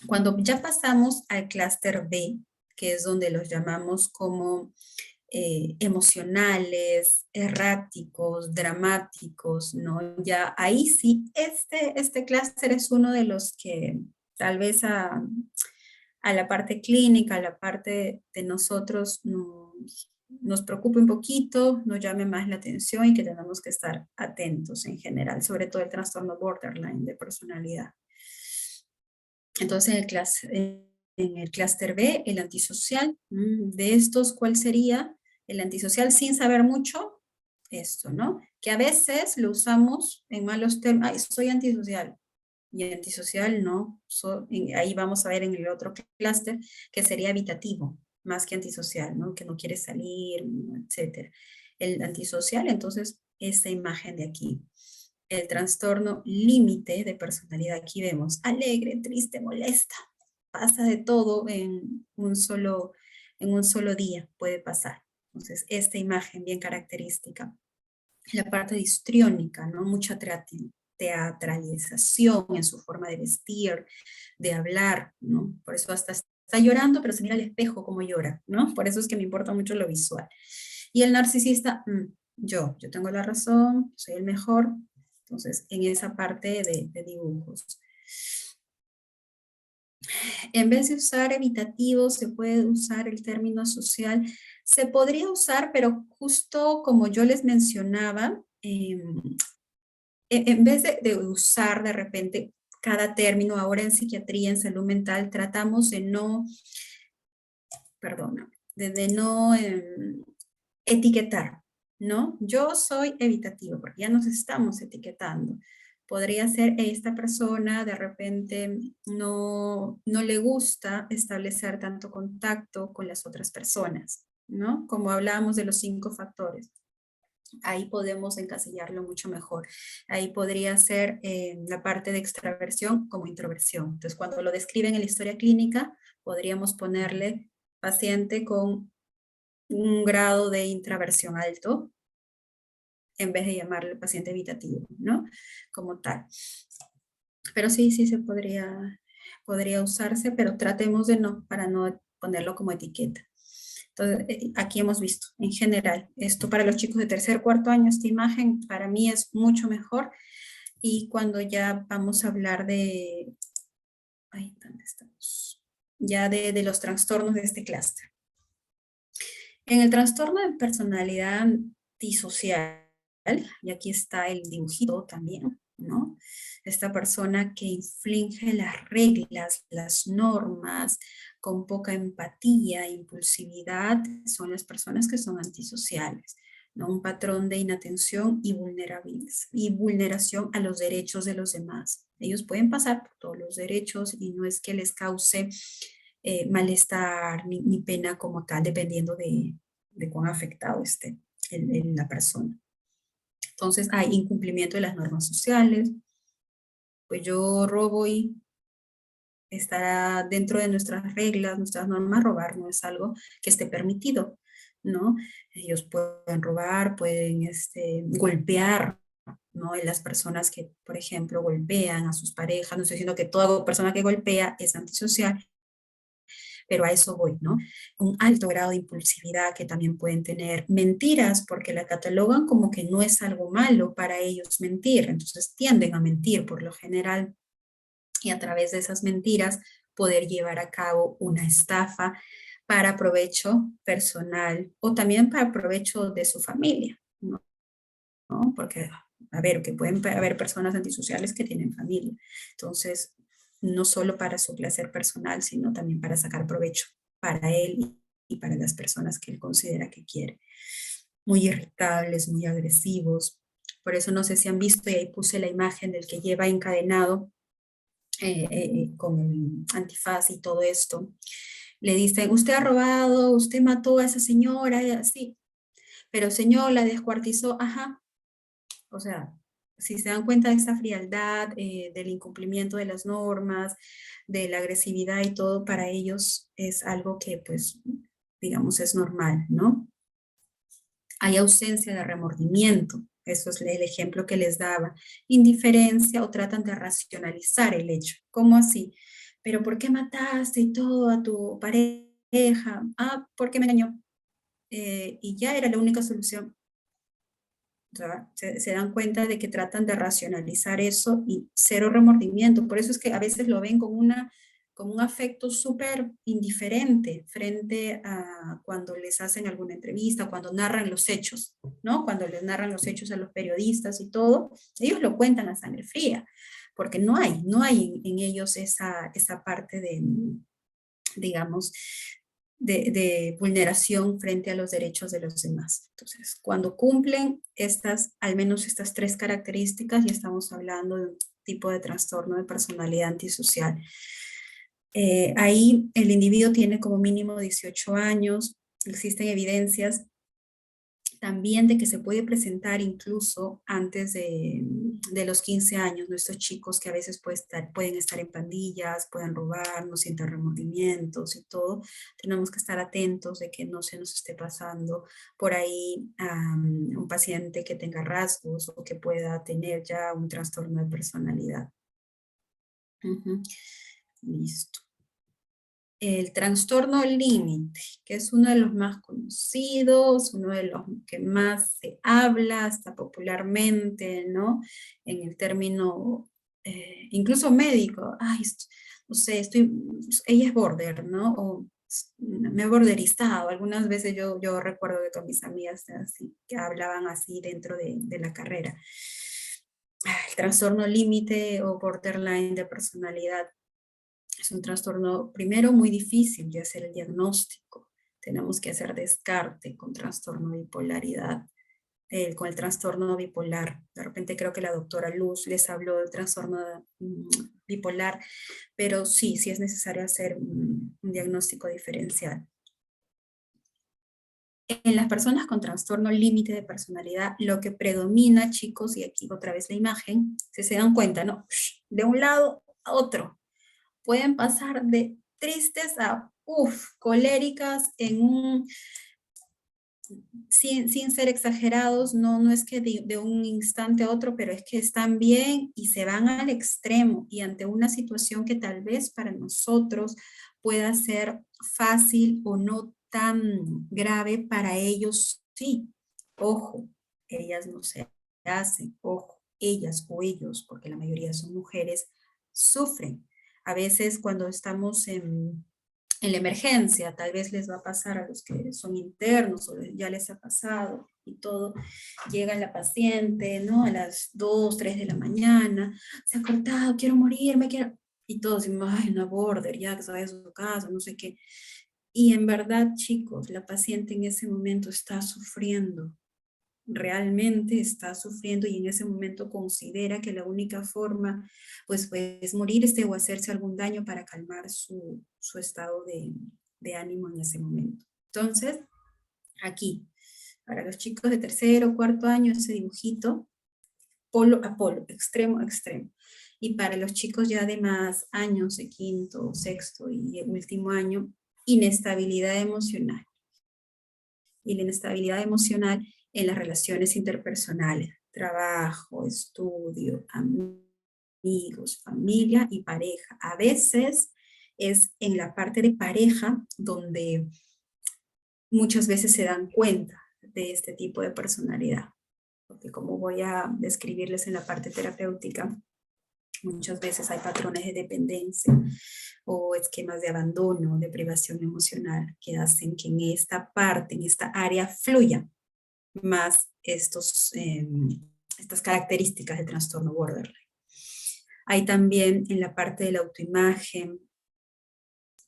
cuando ya pasamos al clúster B, que es donde los llamamos como emocionales, erráticos, dramáticos, ¿no? Ya ahí sí, este clúster es uno de los que tal vez a la parte clínica, a la parte de nosotros nos preocupe un poquito, nos llame más la atención y que tenemos que estar atentos en general, sobre todo el trastorno borderline de personalidad. Entonces, en el clúster B, el antisocial, de estos, ¿cuál sería? El antisocial sin saber mucho, esto, ¿no? Que a veces lo usamos en malos términos, ay, soy antisocial, y antisocial no, ahí vamos a ver en el otro clúster, que sería evitativo, más que antisocial, ¿no? Que no quiere salir, etc. El antisocial, entonces, esta imagen de aquí. El trastorno límite de personalidad, aquí vemos alegre, triste, molesta, pasa de todo en un solo día, puede pasar. Entonces, esta imagen bien característica. La parte histriónica, ¿no? Mucha teatralización en su forma de vestir, de hablar, ¿no? Por eso hasta está llorando, pero se mira al espejo como llora, ¿no? Por eso es que me importa mucho lo visual. Y el narcisista, yo tengo la razón, soy el mejor. Entonces, en esa parte de dibujos. En vez de usar evitativo, se puede usar el término social. Se podría usar, pero justo como yo les mencionaba, en vez de usar de repente cada término, ahora en psiquiatría, en salud mental, tratamos de no, de no etiquetar, ¿no? Yo soy evitativo, porque ya nos estamos etiquetando. Podría ser esta persona de repente no le gusta establecer tanto contacto con las otras personas, ¿no? Como hablábamos de los 5 factores. Ahí podemos encasillarlo mucho mejor. Ahí podría ser la parte de extraversión como introversión. Entonces, cuando lo describen en la historia clínica, podríamos ponerle paciente con un grado de intraversión alto, en vez de llamarle paciente evitativo, ¿no? Como tal. Pero sí se podría usarse, pero tratemos de no, para no ponerlo como etiqueta. Entonces, aquí hemos visto, en general, esto para los chicos de tercer, cuarto año, esta imagen para mí es mucho mejor. Y cuando ya vamos a hablar de, ay, ¿dónde estamos? Ya de los trastornos de este clúster. En el trastorno de personalidad antisocial, y aquí está el dibujito también, ¿no? Esta persona que infringe las reglas, las normas, con poca empatía, impulsividad, son las personas que son antisociales, ¿no? Un patrón de inatención y vulneración a los derechos de los demás. Ellos pueden pasar por todos los derechos y no es que les cause malestar ni pena como tal, dependiendo de cuán afectado esté la persona. Entonces hay incumplimiento de las normas sociales, pues yo robo y estará dentro de nuestras reglas, nuestras normas. Robar no es algo que esté permitido, ¿no? Ellos pueden robar, pueden golpear, ¿no? Y las personas que, por ejemplo, golpean a sus parejas, no estoy diciendo que toda persona que golpea es antisocial, pero a eso voy, ¿no? Un alto grado de impulsividad que también pueden tener, mentiras, porque la catalogan como que no es algo malo para ellos mentir, entonces tienden a mentir por lo general y a través de esas mentiras poder llevar a cabo una estafa para provecho personal o también para provecho de su familia, ¿no? Porque, a ver, que pueden haber personas antisociales que tienen familia, entonces no solo para su placer personal, sino también para sacar provecho para él y para las personas que él considera que quiere. Muy irritables, muy agresivos. Por eso no sé si han visto, y ahí puse la imagen del que lleva encadenado con el antifaz y todo esto. Le dicen, usted ha robado, usted mató a esa señora, y así. Pero señor, la descuartizó, ajá. O sea, si se dan cuenta de esta frialdad, del incumplimiento de las normas, de la agresividad y todo, para ellos es algo que, pues, digamos, es normal, ¿no? Hay ausencia de remordimiento, eso es el ejemplo que les daba. Indiferencia o tratan de racionalizar el hecho. ¿Cómo así? ¿Pero por qué mataste y todo a tu pareja? Ah, porque me engañó. Y ya era la única solución. O sea, se dan cuenta de que tratan de racionalizar eso y cero remordimiento. Por eso es que a veces lo ven con un afecto súper indiferente frente a cuando les hacen alguna entrevista, cuando narran los hechos, ¿no? Cuando les narran los hechos a los periodistas y todo, ellos lo cuentan a sangre fría, porque no hay en ellos esa parte de, digamos, de vulneración frente a los derechos de los demás. Entonces, cuando cumplen al menos estas tres características, ya estamos hablando de un tipo de trastorno de personalidad antisocial. Ahí el individuo tiene como mínimo 18 años, existen evidencias también de que se puede presentar incluso antes de los 15 años, nuestros chicos que a veces pueden estar en pandillas, pueden robar, no sienten remordimientos y todo. Tenemos que estar atentos de que no se nos esté pasando por ahí un paciente que tenga rasgos o que pueda tener ya un trastorno de personalidad. Listo. El trastorno límite, que es uno de los más conocidos, uno de los que más se habla hasta popularmente, ¿no? En el término, incluso médico, ay, no sé, ella es border, ¿no? O me he borderizado. Algunas veces yo recuerdo que con mis amigas así, que hablaban así dentro de la carrera. El trastorno límite o borderline de personalidad. Es un trastorno, primero, muy difícil de hacer el diagnóstico. Tenemos que hacer descarte con trastorno de bipolaridad, con el trastorno bipolar. De repente creo que la doctora Luz les habló del trastorno bipolar, pero sí es necesario hacer un diagnóstico diferencial. En las personas con trastorno límite de personalidad, lo que predomina, chicos, y aquí otra vez la imagen, si se dan cuenta, ¿no? De un lado a otro. Pueden pasar de tristes a, coléricas sin ser exagerados, no es que de un instante a otro, pero es que están bien y se van al extremo y ante una situación que tal vez para nosotros pueda ser fácil o no tan grave, para ellos sí. Ojo, ellas no se hacen, ojo, ellas o ellos, porque la mayoría son mujeres, sufren. A veces cuando estamos en la emergencia, tal vez les va a pasar a los que son internos o ya les ha pasado y todo, llega la paciente, ¿no? A las 2, 3 de la mañana, se ha cortado, quiero morirme, quiero... Y todos decimos, ay, una border, ya que se vaya a su casa, no sé qué. Y en verdad, chicos, la paciente en ese momento está sufriendo, realmente está sufriendo y en ese momento considera que la única forma pues es morirse o hacerse algún daño para calmar su estado de ánimo en ese momento. Entonces, aquí, para los chicos de tercero o cuarto año, ese dibujito, polo a polo, extremo a extremo. Y para los chicos ya de más años, de quinto, sexto y último año, inestabilidad emocional. Y la inestabilidad emocional en las relaciones interpersonales, trabajo, estudio, amigos, familia y pareja. A veces es en la parte de pareja donde muchas veces se dan cuenta de este tipo de personalidad. Porque como voy a describirles en la parte terapéutica, muchas veces hay patrones de dependencia o esquemas de abandono, de privación emocional que hacen que en esta parte, en esta área, fluya más estas características del trastorno borderline. Hay también en la parte de la autoimagen,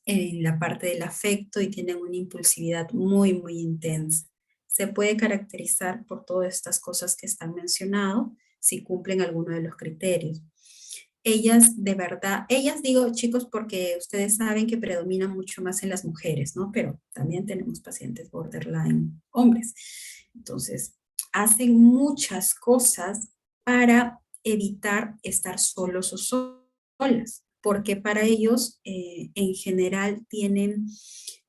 en la parte del afecto y tienen una impulsividad muy, muy intensa. Se puede caracterizar por todas estas cosas que están mencionadas si cumplen alguno de los criterios. Ellas de verdad, ellas digo chicos porque ustedes saben que predomina mucho más en las mujeres, ¿no? Pero también tenemos pacientes borderline hombres. Entonces, hacen muchas cosas para evitar estar solos o solas, porque para ellos en general tienen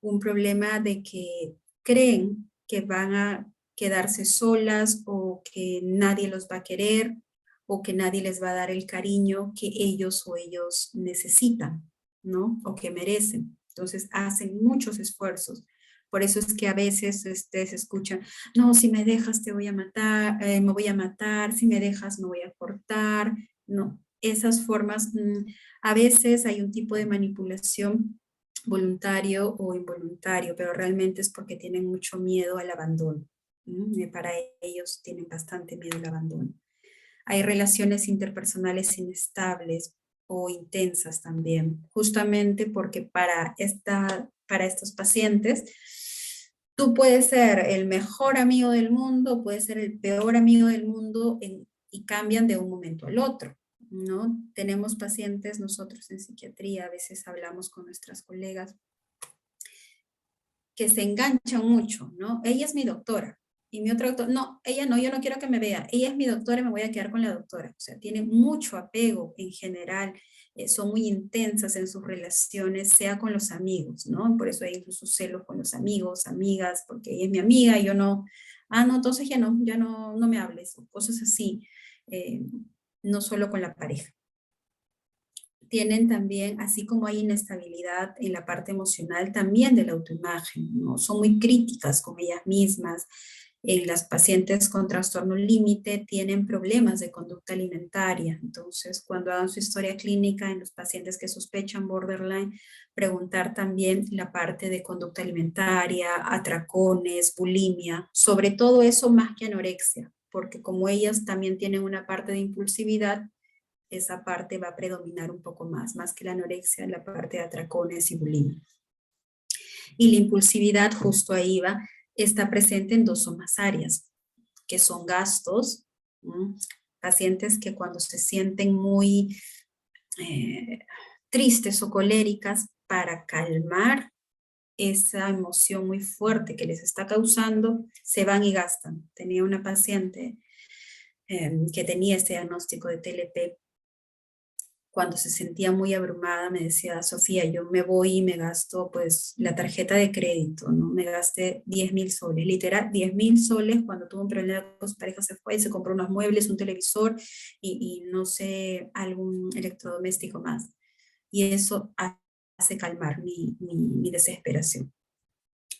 un problema de que creen que van a quedarse solas o que nadie los va a querer o que nadie les va a dar el cariño que ellos o ellos necesitan, ¿no? O que merecen. Entonces hacen muchos esfuerzos. Por eso es que a veces se escuchan, no, si me dejas te voy a matar, me voy a matar, si me dejas me voy a cortar. No, esas formas, a veces hay un tipo de manipulación voluntario o involuntario, pero realmente es porque tienen mucho miedo al abandono. Para ellos tienen bastante miedo al abandono. Hay relaciones interpersonales inestables o intensas también, justamente porque para estos pacientes, tú puedes ser el mejor amigo del mundo, puedes ser el peor amigo del mundo y cambian de un momento al otro, ¿no? Tenemos pacientes, nosotros en psiquiatría, a veces hablamos con nuestras colegas que se enganchan mucho, ¿no? Ella es mi doctora, y mi otro doctor, no, ella no, yo no quiero que me vea, ella es mi doctora y me voy a quedar con la doctora. O sea, tiene mucho apego en general, son muy intensas en sus relaciones, sea con los amigos, ¿no? Por eso hay incluso celos con los amigos, amigas, porque ella es mi amiga y yo no, no, entonces ya no me hables, o cosas así, no solo con la pareja. Tienen también, así como hay inestabilidad en la parte emocional, también de la autoimagen, ¿no? Son muy críticas con ellas mismas. Las pacientes con trastorno límite tienen problemas de conducta alimentaria. Entonces, cuando hagan su historia clínica en los pacientes que sospechan borderline, preguntar también la parte de conducta alimentaria, atracones, bulimia, sobre todo eso más que anorexia, porque como ellas también tienen una parte de impulsividad, esa parte va a predominar un poco más que la anorexia, la parte de atracones y bulimia. Y la impulsividad, justo ahí va, está presente en dos o más áreas, que son gastos, pacientes que cuando se sienten muy tristes o coléricas, para calmar esa emoción muy fuerte que les está causando, se van y gastan. Tenía una paciente que tenía este diagnóstico de TLP. Cuando se sentía muy abrumada, me decía, Sofía, yo me voy y me gasto pues la tarjeta de crédito, ¿no? Me gasté 10.000 soles, literal, 10.000 soles. Cuando tuvo un problema con su pareja se fue y se compró unos muebles, un televisor y no sé, algún electrodoméstico más. Y eso hace calmar mi desesperación.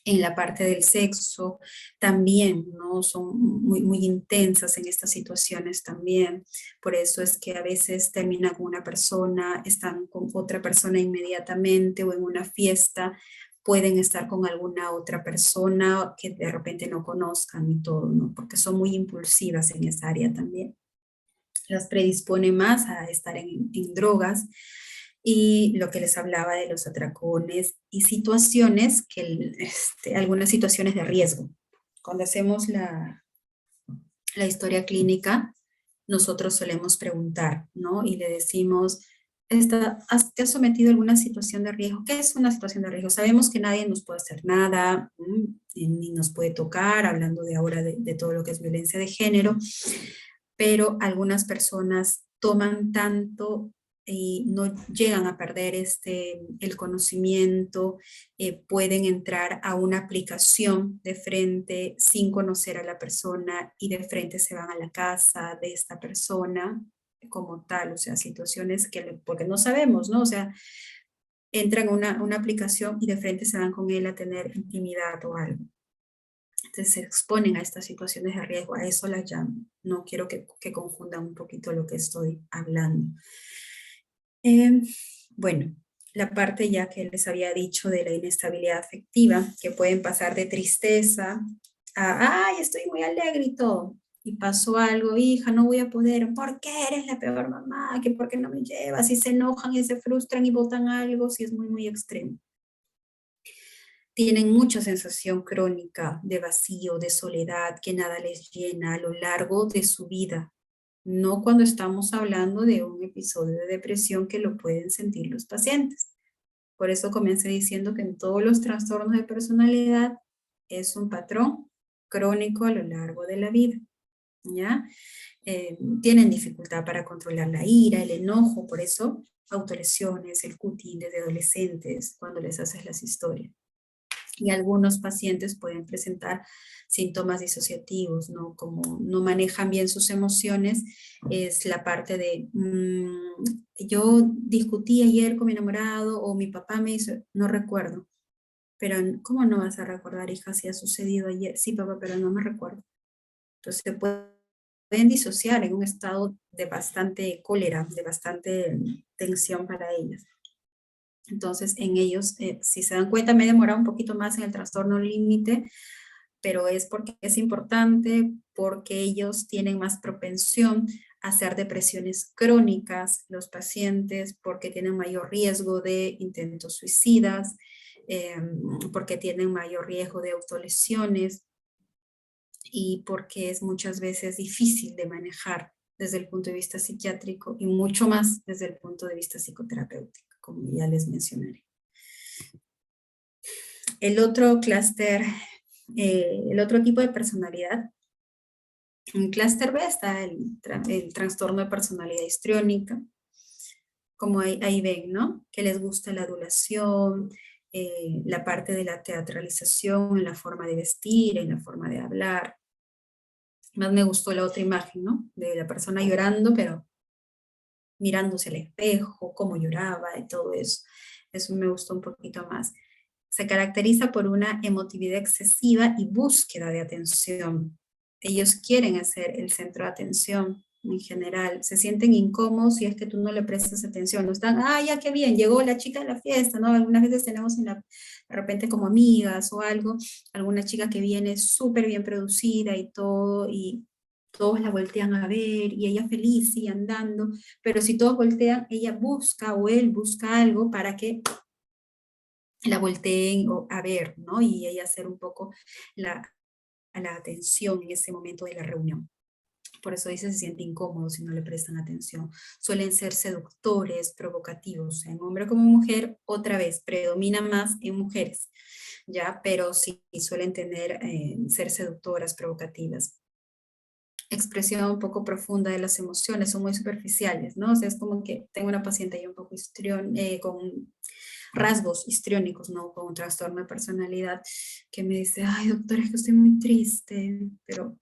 En la parte del sexo también, ¿no? Son muy, muy intensas en estas situaciones también. Por eso es que a veces terminan con una persona, están con otra persona inmediatamente o en una fiesta, pueden estar con alguna otra persona que de repente no conozcan y todo, ¿no? Porque son muy impulsivas en esa área también. Las predispone más a estar en drogas y lo que les hablaba de los atracones y situaciones, algunas situaciones de riesgo. Cuando hacemos la historia clínica, nosotros solemos preguntar, ¿no? Y le decimos, ¿te has sometido a alguna situación de riesgo? ¿Qué es una situación de riesgo? Sabemos que nadie nos puede hacer nada, ni nos puede tocar, hablando de ahora de todo lo que es violencia de género, pero algunas personas toman tanto y no llegan a perder el conocimiento, pueden entrar a una aplicación de frente sin conocer a la persona y de frente se van a la casa de esta persona como tal, o sea, situaciones porque no sabemos, ¿no? O sea, entran a una aplicación y de frente se van con él a tener intimidad o algo. Entonces se exponen a estas situaciones de riesgo, a eso las llamo. No quiero que confundan un poquito lo que estoy hablando. Bueno, la parte ya que les había dicho de la inestabilidad afectiva, que pueden pasar de tristeza a, ay, estoy muy alegre y todo, y pasó algo, hija, no voy a poder, ¿por qué eres la peor mamá? ¿Que por qué no me llevas? Y se enojan y se frustran y botan algo, si es muy, muy extremo. Tienen mucha sensación crónica de vacío, de soledad, que nada les llena a lo largo de su vida. No cuando estamos hablando de un episodio de depresión que lo pueden sentir los pacientes. Por eso comencé diciendo que en todos los trastornos de personalidad es un patrón crónico a lo largo de la vida, ¿ya? Tienen dificultad para controlar la ira, el enojo, por eso autolesiones, el cutting desde adolescentes, cuando les haces las historias. Y algunos pacientes pueden presentar síntomas disociativos, ¿no? Como no manejan bien sus emociones, es la parte de, yo discutí ayer con mi enamorado o mi papá me hizo, no recuerdo. Pero, ¿cómo no vas a recordar, hija, si ha sucedido ayer? Sí, papá, pero no me recuerdo. Entonces se pueden disociar en un estado de bastante cólera, de bastante tensión para ellas. Entonces, en ellos, si se dan cuenta, me he demorado un poquito más en el trastorno límite, pero es porque es importante, porque ellos tienen más propensión a hacer depresiones crónicas, los pacientes, porque tienen mayor riesgo de intentos suicidas, porque tienen mayor riesgo de autolesiones y porque es muchas veces difícil de manejar desde el punto de vista psiquiátrico y mucho más desde el punto de vista psicoterapéutico, como ya les mencionaré. El otro clúster, el otro tipo de personalidad, en clúster B está el trastorno de personalidad histriónica, como ahí ven, ¿no? Que les gusta la adulación, la parte de la teatralización en la forma de vestir, en la forma de hablar. Más me gustó la otra imagen, ¿no? De la persona llorando, pero mirándose al espejo, cómo lloraba y todo eso. Eso me gustó un poquito más. Se caracteriza por una emotividad excesiva y búsqueda de atención. Ellos quieren ser el centro de atención en general. Se sienten incómodos si es que tú no le prestas atención. No están, ah, ya qué bien, llegó la chica de la fiesta, ¿no? Algunas veces tenemos de repente como amigas o algo, alguna chica que viene súper bien producida y todo, y todos la voltean a ver y ella feliz sigue andando, pero si todos voltean, ella busca o él busca algo para que la volteen a ver, ¿no? Y ella hacer un poco la atención en ese momento de la reunión. Por eso dice se siente incómodo si no le prestan atención. Suelen ser seductores, provocativos, en hombre como mujer, otra vez, predomina más en mujeres, ¿ya? Pero sí suelen ser seductoras, provocativas. Expresión un poco profunda de las emociones, son muy superficiales, ¿no? O sea, es como que tengo una paciente ahí un poco con rasgos histriónicos, ¿no? Con un trastorno de personalidad, que me dice, ay, doctora, es que estoy muy triste, pero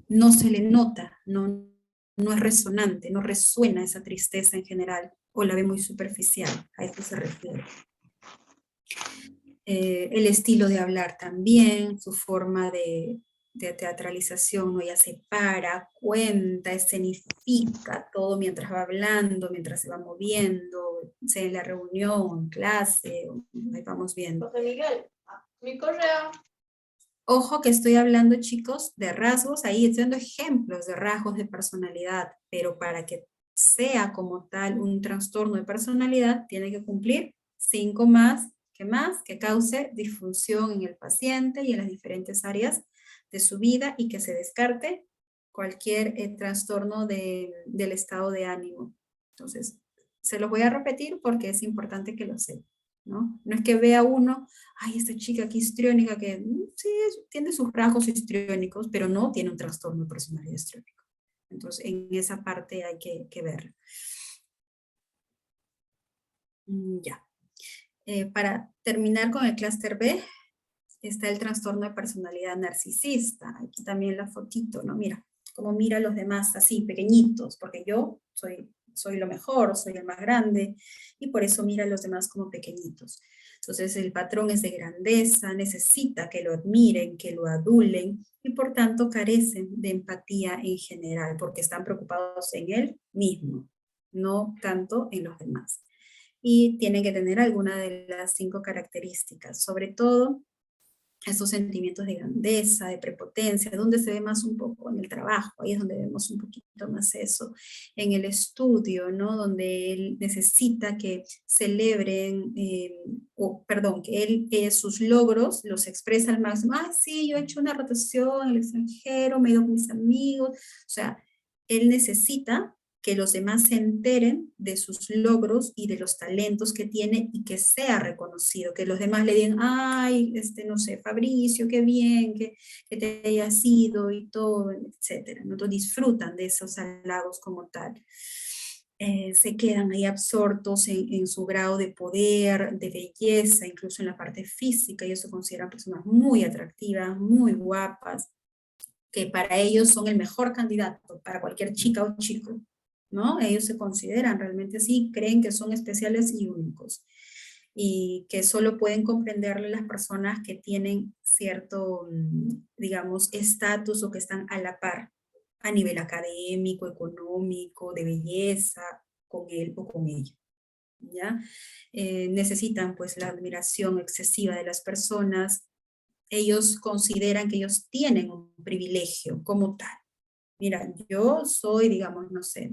no se le nota, no es resonante, no resuena esa tristeza en general, o la ve muy superficial, a eso se refiere. el estilo de hablar también, su forma de teatralización, ¿no? Ya se para, cuenta, escenifica todo mientras va hablando, mientras se va moviendo, sea en la reunión, en clase, ahí vamos viendo. José Miguel, mi correo. Ojo que estoy hablando, chicos, de rasgos, ahí estoy dando ejemplos de rasgos de personalidad, pero para que sea como tal un trastorno de personalidad, tiene que cumplir 5 más, que cause disfunción en el paciente y en las diferentes áreas de su vida y que se descarte cualquier trastorno del estado de ánimo. Entonces, se los voy a repetir porque es importante que lo sepan, ¿no? No es que vea uno, ay, esta chica aquí histriónica que sí, tiene sus rasgos histriónicos, pero no tiene un trastorno de personalidad histriónico. Entonces, en esa parte hay que verlo. Ya. Para terminar con el clúster B, está el trastorno de personalidad narcisista. Aquí también la fotito, ¿no? Mira, cómo mira a los demás así, pequeñitos, porque yo soy lo mejor, soy el más grande, y por eso mira a los demás como pequeñitos. Entonces el patrón es de grandeza, necesita que lo admiren, que lo adulen, y por tanto carecen de empatía en general, porque están preocupados en él mismo, no tanto en los demás. Y tienen que tener alguna de las 5 características, sobre todo esos sentimientos de grandeza, de prepotencia, donde se ve más un poco en el trabajo, ahí es donde vemos un poquito más eso, en el estudio, ¿no? Donde él necesita que celebren, que él sus logros los expresa al máximo. Ah, sí, yo he hecho una rotación en el extranjero, me he ido con mis amigos, o sea, él necesita que los demás se enteren de sus logros y de los talentos que tiene y que sea reconocido, que los demás le digan, ay, no sé, Fabricio, qué bien que te hayas ido y todo, etcétera. ¿No? Entonces disfrutan de esos halagos como tal. Se quedan ahí absortos en su grado de poder, de belleza, incluso en la parte física. Ellos se consideran personas muy atractivas, muy guapas, que para ellos son el mejor candidato para cualquier chica o chico, ¿no? Ellos se consideran realmente así, creen que son especiales y únicos y que solo pueden comprenderle las personas que tienen cierto, digamos, estatus o que están a la par a nivel académico, económico, de belleza, con él o con ella. ¿Ya? Necesitan pues la admiración excesiva de las personas. Ellos consideran que ellos tienen un privilegio como tal. Mira, yo soy, digamos, no sé,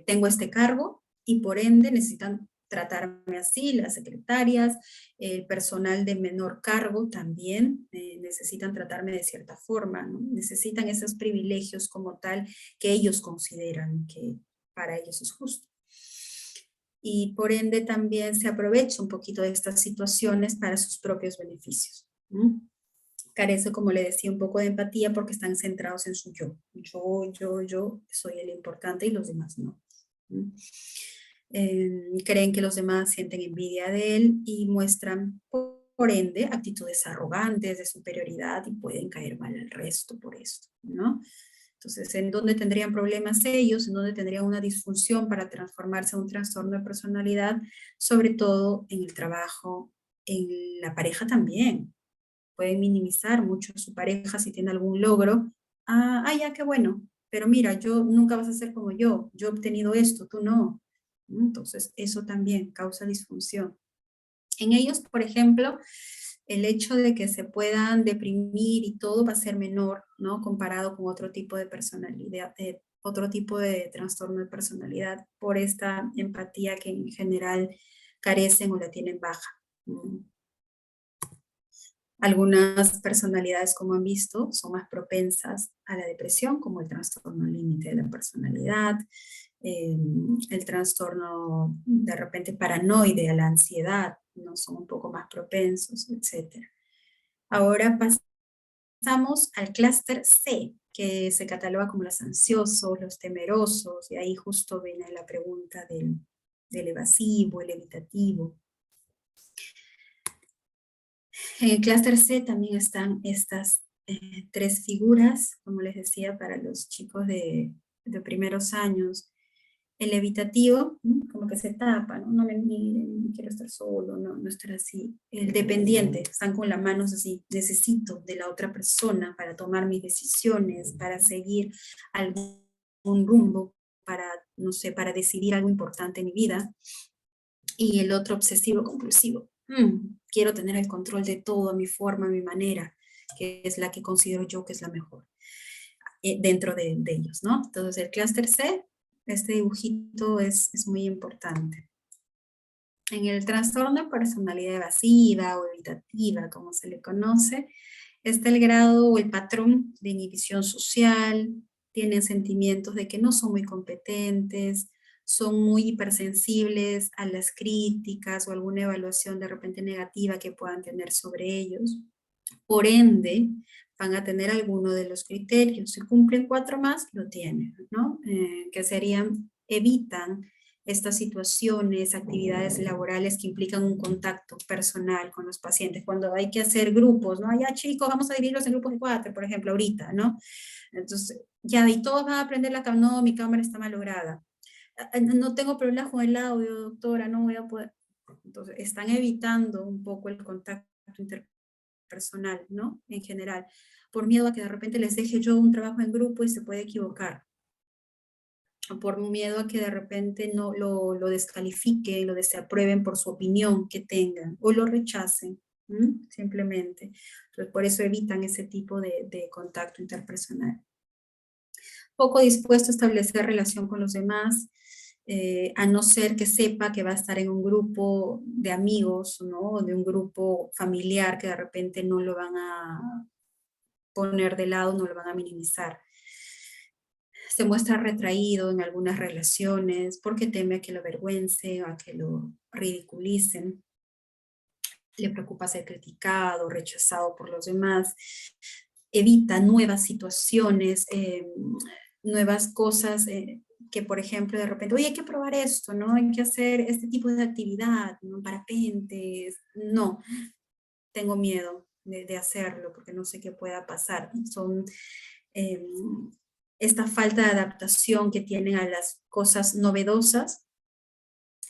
tengo este cargo y por ende necesitan tratarme así, las secretarias, el personal de menor cargo también necesitan tratarme de cierta forma, ¿no? Necesitan esos privilegios como tal que ellos consideran que para ellos es justo. Y por ende también se aprovecha un poquito de estas situaciones para sus propios beneficios. Carece, como le decía, un poco de empatía porque están centrados en su yo. Yo soy el importante y los demás no. Creen que los demás sienten envidia de él y muestran, por ende, actitudes arrogantes de superioridad y pueden caer mal al resto por esto, ¿no? Entonces, ¿en dónde tendrían problemas ellos? ¿En dónde tendrían una disfunción para transformarse en un trastorno de personalidad? Sobre todo en el trabajo, en la pareja también. Pueden minimizar mucho a su pareja si tiene algún logro. Ya, qué bueno, pero mira, yo nunca vas a ser como yo he obtenido esto, tú no. Entonces, eso también causa disfunción. En ellos, por ejemplo, el hecho de que se puedan deprimir y todo va a ser menor, ¿no? Comparado con otro tipo de personalidad, otro tipo de trastorno de personalidad por esta empatía que en general carecen o la tienen baja. Algunas personalidades, como han visto, son más propensas a la depresión, como el trastorno límite de la personalidad, el trastorno de repente paranoide a la ansiedad, ¿no? Son un poco más propensos, etc. Ahora pasamos al clúster C, que se cataloga como los ansiosos, los temerosos, y ahí justo viene la pregunta del evasivo, el evitativo. En el clúster C también están estas 3 figuras, como les decía, para los chicos de primeros años. El evitativo, como que se tapa, ¿no? No me miren, no quiero estar solo, no estar así. El dependiente, están con las manos así, necesito de la otra persona para tomar mis decisiones, para seguir algún rumbo, para, no sé, para decidir algo importante en mi vida. Y el otro obsesivo compulsivo, quiero tener el control de todo a mi forma, a mi manera, que es la que considero yo que es la mejor dentro de ellos, ¿no? Entonces el clúster C, este dibujito es muy importante. En el trastorno de personalidad evasiva o evitativa, como se le conoce, está el grado o el patrón de inhibición social, tienen sentimientos de que no son muy competentes, son muy hipersensibles a las críticas o alguna evaluación de repente negativa que puedan tener sobre ellos. Por ende, van a tener alguno de los criterios. Si cumplen 4 más, lo tienen, ¿no? Que serían, evitan estas situaciones, actividades laborales que implican un contacto personal con los pacientes. Cuando hay que hacer grupos, ¿no? Ya chicos, vamos a dividirlos en grupos de 4, por ejemplo, ahorita, ¿no? Entonces, ya, y todos van a aprender la cámara. No, mi cámara está malograda. No tengo problemas con el audio, doctora, no voy a poder. Entonces, están evitando un poco el contacto interpersonal, ¿no? En general, por miedo a que de repente les deje yo un trabajo en grupo y se puede equivocar. Por miedo a que de repente no lo descalifiquen, lo desaprueben por su opinión que tengan, o lo rechacen, simplemente. Entonces, por eso evitan ese tipo de contacto interpersonal. Poco dispuesto a establecer relación con los demás, a no ser que sepa que va a estar en un grupo de amigos, ¿no? O de un grupo familiar que de repente no lo van a poner de lado, no lo van a minimizar. Se muestra retraído en algunas relaciones porque teme a que lo avergüence o a que lo ridiculicen. Le preocupa ser criticado, rechazado por los demás. Evita nuevas situaciones, nuevas cosas que, por ejemplo, de repente, oye, hay que probar esto, ¿no? Hay que hacer este tipo de actividad, ¿no? Parapentes. No, tengo miedo de hacerlo porque no sé qué pueda pasar. Son esta falta de adaptación que tienen a las cosas novedosas,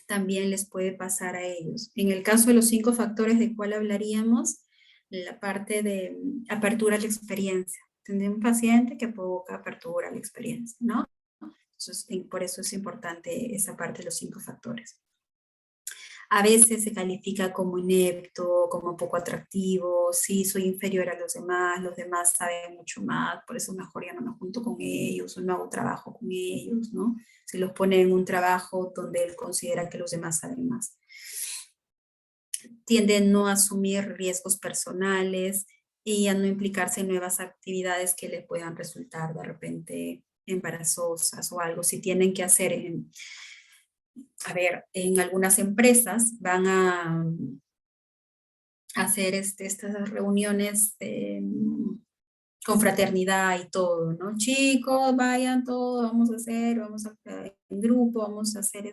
también les puede pasar a ellos. En el caso de los 5 factores de cuál hablaríamos, la parte de apertura a la experiencia. Tener un paciente que provoca apertura a la experiencia, ¿no? Entonces, por eso es importante esa parte de los 5 factores. A veces se califica como inepto, como poco atractivo, sí, soy inferior a los demás saben mucho más, por eso mejor ya no me junto con ellos, o no hago trabajo con ellos, ¿no? Se los pone en un trabajo donde él considera que los demás saben más. Tienden no a asumir riesgos personales y a no implicarse en nuevas actividades que le puedan resultar de repente embarazosas o algo. Si tienen que hacer en algunas empresas van a hacer estas reuniones con fraternidad y todo, ¿no? Chicos, vayan todos, vamos a en grupo, vamos a hacer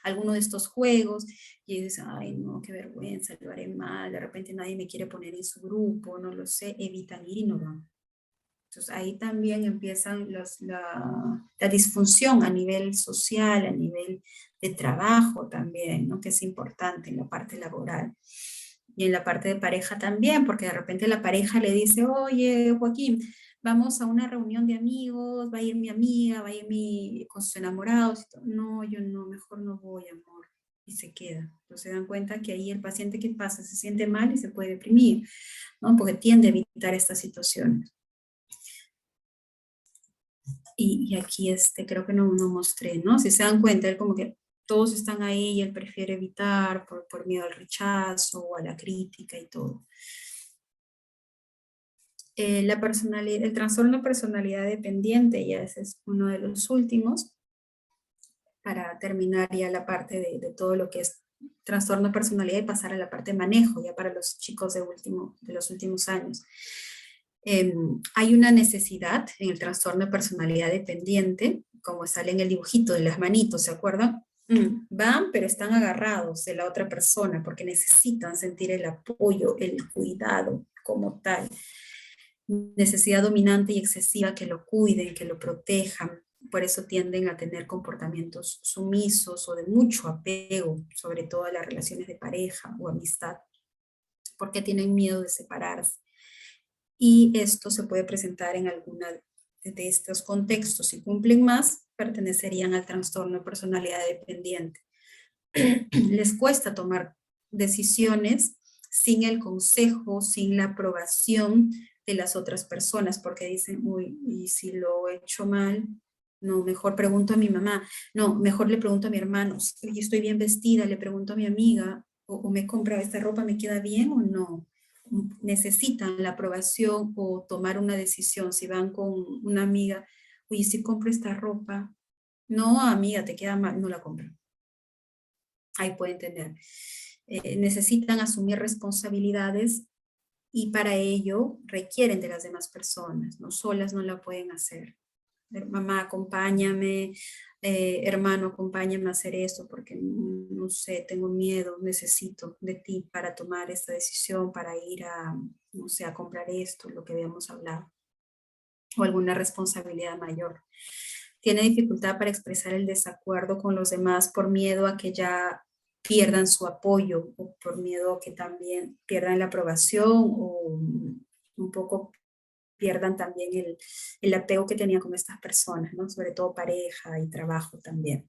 alguno de estos juegos. Y dices, ay, no, qué vergüenza, lo haré mal, de repente nadie me quiere poner en su grupo, no lo sé, evitan ir y no van. Entonces ahí también empiezan la disfunción a nivel social, a nivel de trabajo también, ¿no? Que es importante en la parte laboral. Y en la parte de pareja también, porque de repente la pareja le dice, oye, Joaquín, vamos a una reunión de amigos, va a ir mi amiga, va a ir con sus enamorados. No, yo no, mejor no voy, amor. Y se queda. Entonces se dan cuenta que ahí el paciente, ¿qué pasa? Se siente mal y se puede deprimir, ¿no? Porque tiende a evitar estas situaciones. Y aquí creo que no mostré, ¿no? Si se dan cuenta, él como que todos están ahí y él prefiere evitar por miedo al rechazo o a la crítica y todo. El trastorno de personalidad dependiente, ya ese es uno de los últimos, para terminar ya la parte de todo lo que es trastorno de personalidad y pasar a la parte de manejo, ya para los chicos de los últimos años. Hay una necesidad en el trastorno de personalidad dependiente, como sale en el dibujito de las manitos, ¿se acuerdan? Van, pero están agarrados de la otra persona porque necesitan sentir el apoyo, el cuidado como tal. Necesidad dominante y excesiva que lo cuiden, que lo protejan. por eso tienden a tener comportamientos sumisos o de mucho apego, sobre todo a las relaciones de pareja o amistad, porque tienen miedo de separarse. Y esto se puede presentar en alguna de estos contextos. Si cumplen más, pertenecerían al trastorno de personalidad dependiente. Les cuesta tomar decisiones sin el consejo, sin la aprobación de las otras personas, porque dicen, uy, ¿y si lo he hecho mal? No, mejor pregunto a mi mamá. No, mejor le pregunto a mi hermano. Si estoy bien vestida, le pregunto a mi amiga, o me compra esta ropa, ¿me queda bien o no? Necesitan la aprobación o tomar una decisión. Si van con una amiga, oye, si compro esta ropa, no, amiga, te queda mal, no la compro. Ahí pueden tener. Necesitan asumir responsabilidades y para ello requieren de las demás personas, ¿no? Solas no la pueden hacer. Mamá, acompáñame, hermano, acompáñame a hacer esto porque no sé, tengo miedo, necesito de ti para tomar esta decisión, para ir a, no sé, a comprar esto, lo que habíamos hablado, o alguna responsabilidad mayor. Tiene dificultad para expresar el desacuerdo con los demás por miedo a que ya pierdan su apoyo o por miedo a que también pierdan la aprobación o un poco pierdan también el apego que tenían con estas personas, ¿no? Sobre todo pareja y trabajo también.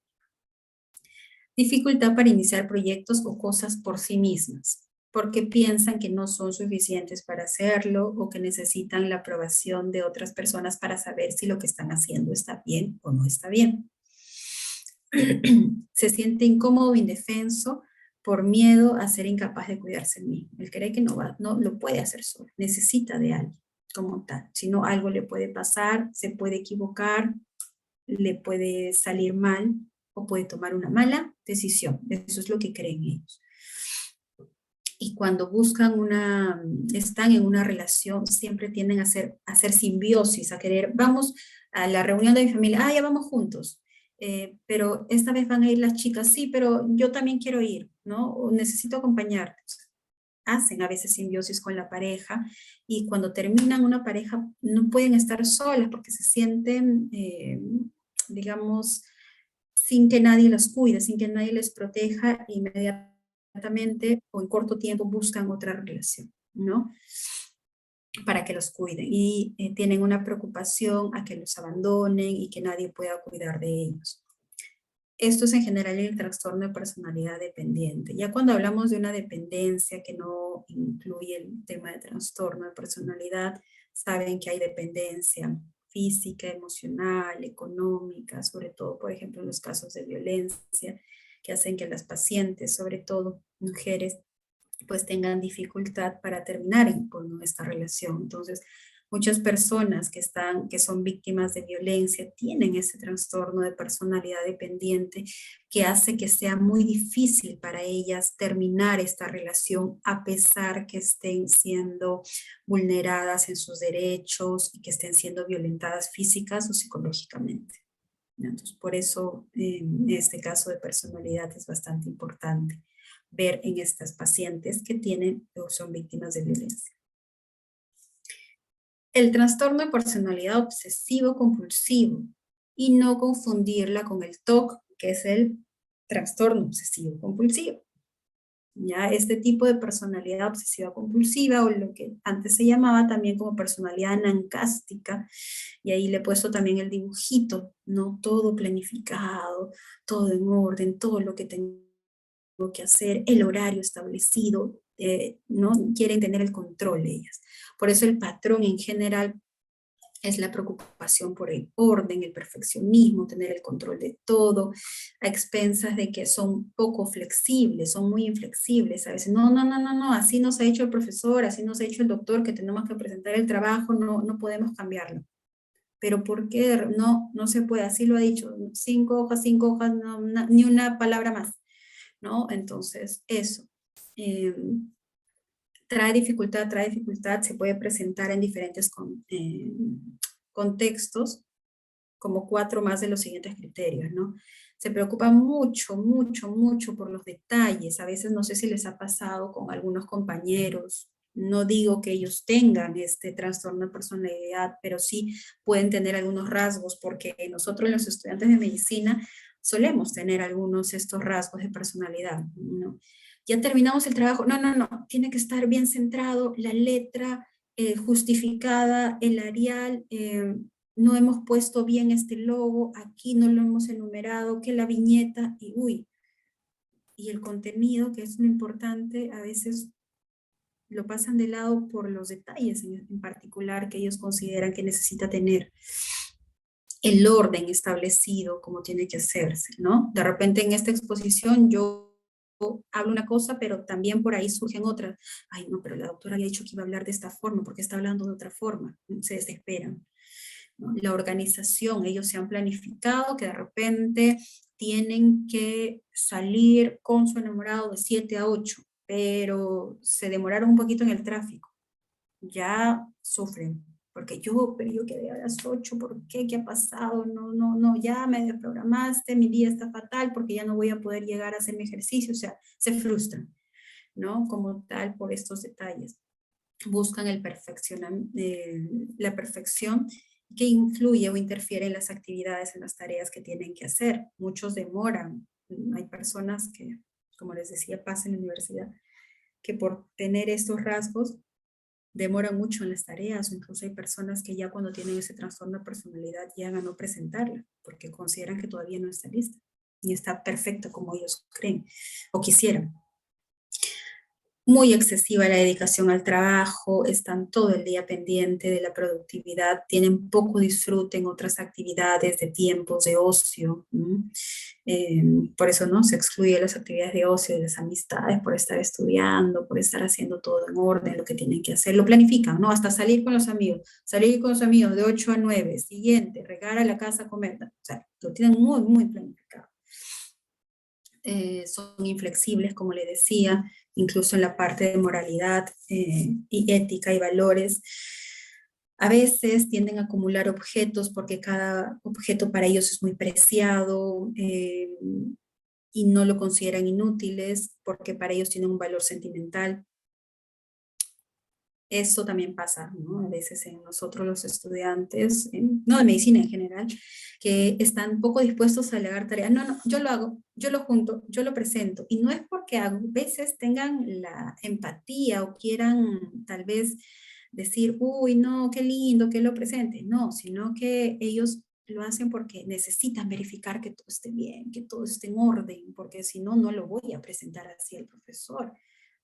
Dificultad para iniciar proyectos o cosas por sí mismas, porque piensan que no son suficientes para hacerlo o que necesitan la aprobación de otras personas para saber si lo que están haciendo está bien o no está bien. Se siente incómodo o indefenso por miedo a ser incapaz de cuidarse el mismo. Él cree que no lo puede hacer solo, necesita de alguien como tal. Si no, algo le puede pasar, se puede equivocar, le puede salir mal o puede tomar una mala decisión. Eso es lo que creen ellos. Y cuando están en una relación, siempre tienden a hacer simbiosis, a querer, vamos a la reunión de mi familia, ya vamos juntos. Pero esta vez van a ir las chicas, sí, pero yo también quiero ir, ¿no? O necesito acompañarte. Hacen a veces simbiosis con la pareja y cuando terminan una pareja no pueden estar solas porque se sienten, digamos, sin que nadie las cuide, sin que nadie les proteja, inmediatamente o en corto tiempo buscan otra relación, ¿no? Para que los cuiden y tienen una preocupación a que los abandonen y que nadie pueda cuidar de ellos. Esto es en general el trastorno de personalidad dependiente. Ya cuando hablamos de una dependencia que no incluye el tema de trastorno de personalidad, saben que hay dependencia física, emocional, económica, sobre todo, por ejemplo, en los casos de violencia, que hacen que las pacientes, sobre todo mujeres, pues tengan dificultad para terminar con esta relación. Entonces, muchas personas que son víctimas de violencia tienen ese trastorno de personalidad dependiente que hace que sea muy difícil para ellas terminar esta relación a pesar que estén siendo vulneradas en sus derechos y que estén siendo violentadas físicas o psicológicamente. Entonces, por eso este caso de personalidad es bastante importante ver en estas pacientes que tienen o son víctimas de violencia. El trastorno de personalidad obsesivo-compulsivo y no confundirla con el TOC, que es el trastorno obsesivo-compulsivo. Ya este tipo de personalidad obsesiva-compulsiva o lo que antes se llamaba también como personalidad anancástica, y ahí le he puesto también el dibujito, ¿no? Todo planificado, todo en orden, todo lo que tengo que hacer, el horario establecido, ¿no? Quieren tener el control de ellas. Por eso el patrón en general es la preocupación por el orden, el perfeccionismo, tener el control de todo, a expensas de que son poco flexibles, son muy inflexibles. A veces, no, así nos ha hecho el profesor, así nos ha hecho el doctor, que tenemos que presentar el trabajo, no podemos cambiarlo. Pero ¿por qué? No se puede, así lo ha dicho, 5 hojas, no, ni una palabra más, ¿no? Entonces, eso. Trae dificultad, se puede presentar en diferentes contextos, como 4 más de los siguientes criterios, ¿no? Se preocupa mucho por los detalles. A veces no sé si les ha pasado con algunos compañeros, No digo que ellos tengan este trastorno de personalidad, pero sí pueden tener algunos rasgos, porque nosotros los estudiantes de medicina solemos tener algunos estos rasgos de personalidad, ¿no? Ya terminamos el trabajo, no, tiene que estar bien centrado, la letra justificada, el Arial, no hemos puesto bien este logo, aquí no lo hemos enumerado, que la viñeta, y uy, y el contenido, que es lo importante, a veces lo pasan de lado por los detalles en particular que ellos consideran que necesita tener el orden establecido como tiene que hacerse, ¿no? De repente en esta exposición yo hablo una cosa, pero también por ahí surgen otras. Ay, no, pero la doctora había dicho que iba a hablar de esta forma, porque está hablando de otra forma. Se desesperan, ¿no? La organización, ellos se han planificado que de repente tienen que salir con su enamorado de 7 a 8, pero se demoraron un poquito en el tráfico. Ya sufren, porque pero yo quedé a las 8, ¿por qué? ¿Qué ha pasado? No, ya me desprogramaste, mi día está fatal porque ya no voy a poder llegar a hacer mi ejercicio, o sea, se frustran, ¿no? Como tal por estos detalles. Buscan la perfección que influye o interfiere en las actividades, en las tareas que tienen que hacer. Muchos demoran. Hay personas que, como les decía, pasan en la universidad, que por tener estos rasgos demoran mucho en las tareas, o incluso hay personas que ya cuando tienen ese trastorno de personalidad llegan a no presentarla, porque consideran que todavía no está lista, ni está perfecta como ellos creen o quisieran. Muy excesiva la dedicación al trabajo, están todo el día pendiente de la productividad, tienen poco disfrute en otras actividades de tiempos de ocio, ¿no? Por eso no se excluye las actividades de ocio, de las amistades, por estar estudiando, por estar haciendo todo en orden, lo que tienen que hacer, lo planifican, ¿no? Hasta salir con los amigos de 8 a 9, siguiente, regar a la casa, comer, o sea, lo tienen muy, muy planificado. Son inflexibles, como le decía, incluso en la parte de moralidad y ética y valores. A veces tienden a acumular objetos porque cada objeto para ellos es muy preciado y no lo consideran inútiles porque para ellos tienen un valor sentimental. Eso también pasa, ¿no? A veces en nosotros los estudiantes, no de medicina en general, que están poco dispuestos a delegar tareas. No, yo lo hago, yo lo junto, yo lo presento. Y no es porque a veces tengan la empatía o quieran tal vez decir, uy, no, qué lindo que lo presente. No, sino que ellos lo hacen porque necesitan verificar que todo esté bien, que todo esté en orden, porque si no, no lo voy a presentar así al profesor,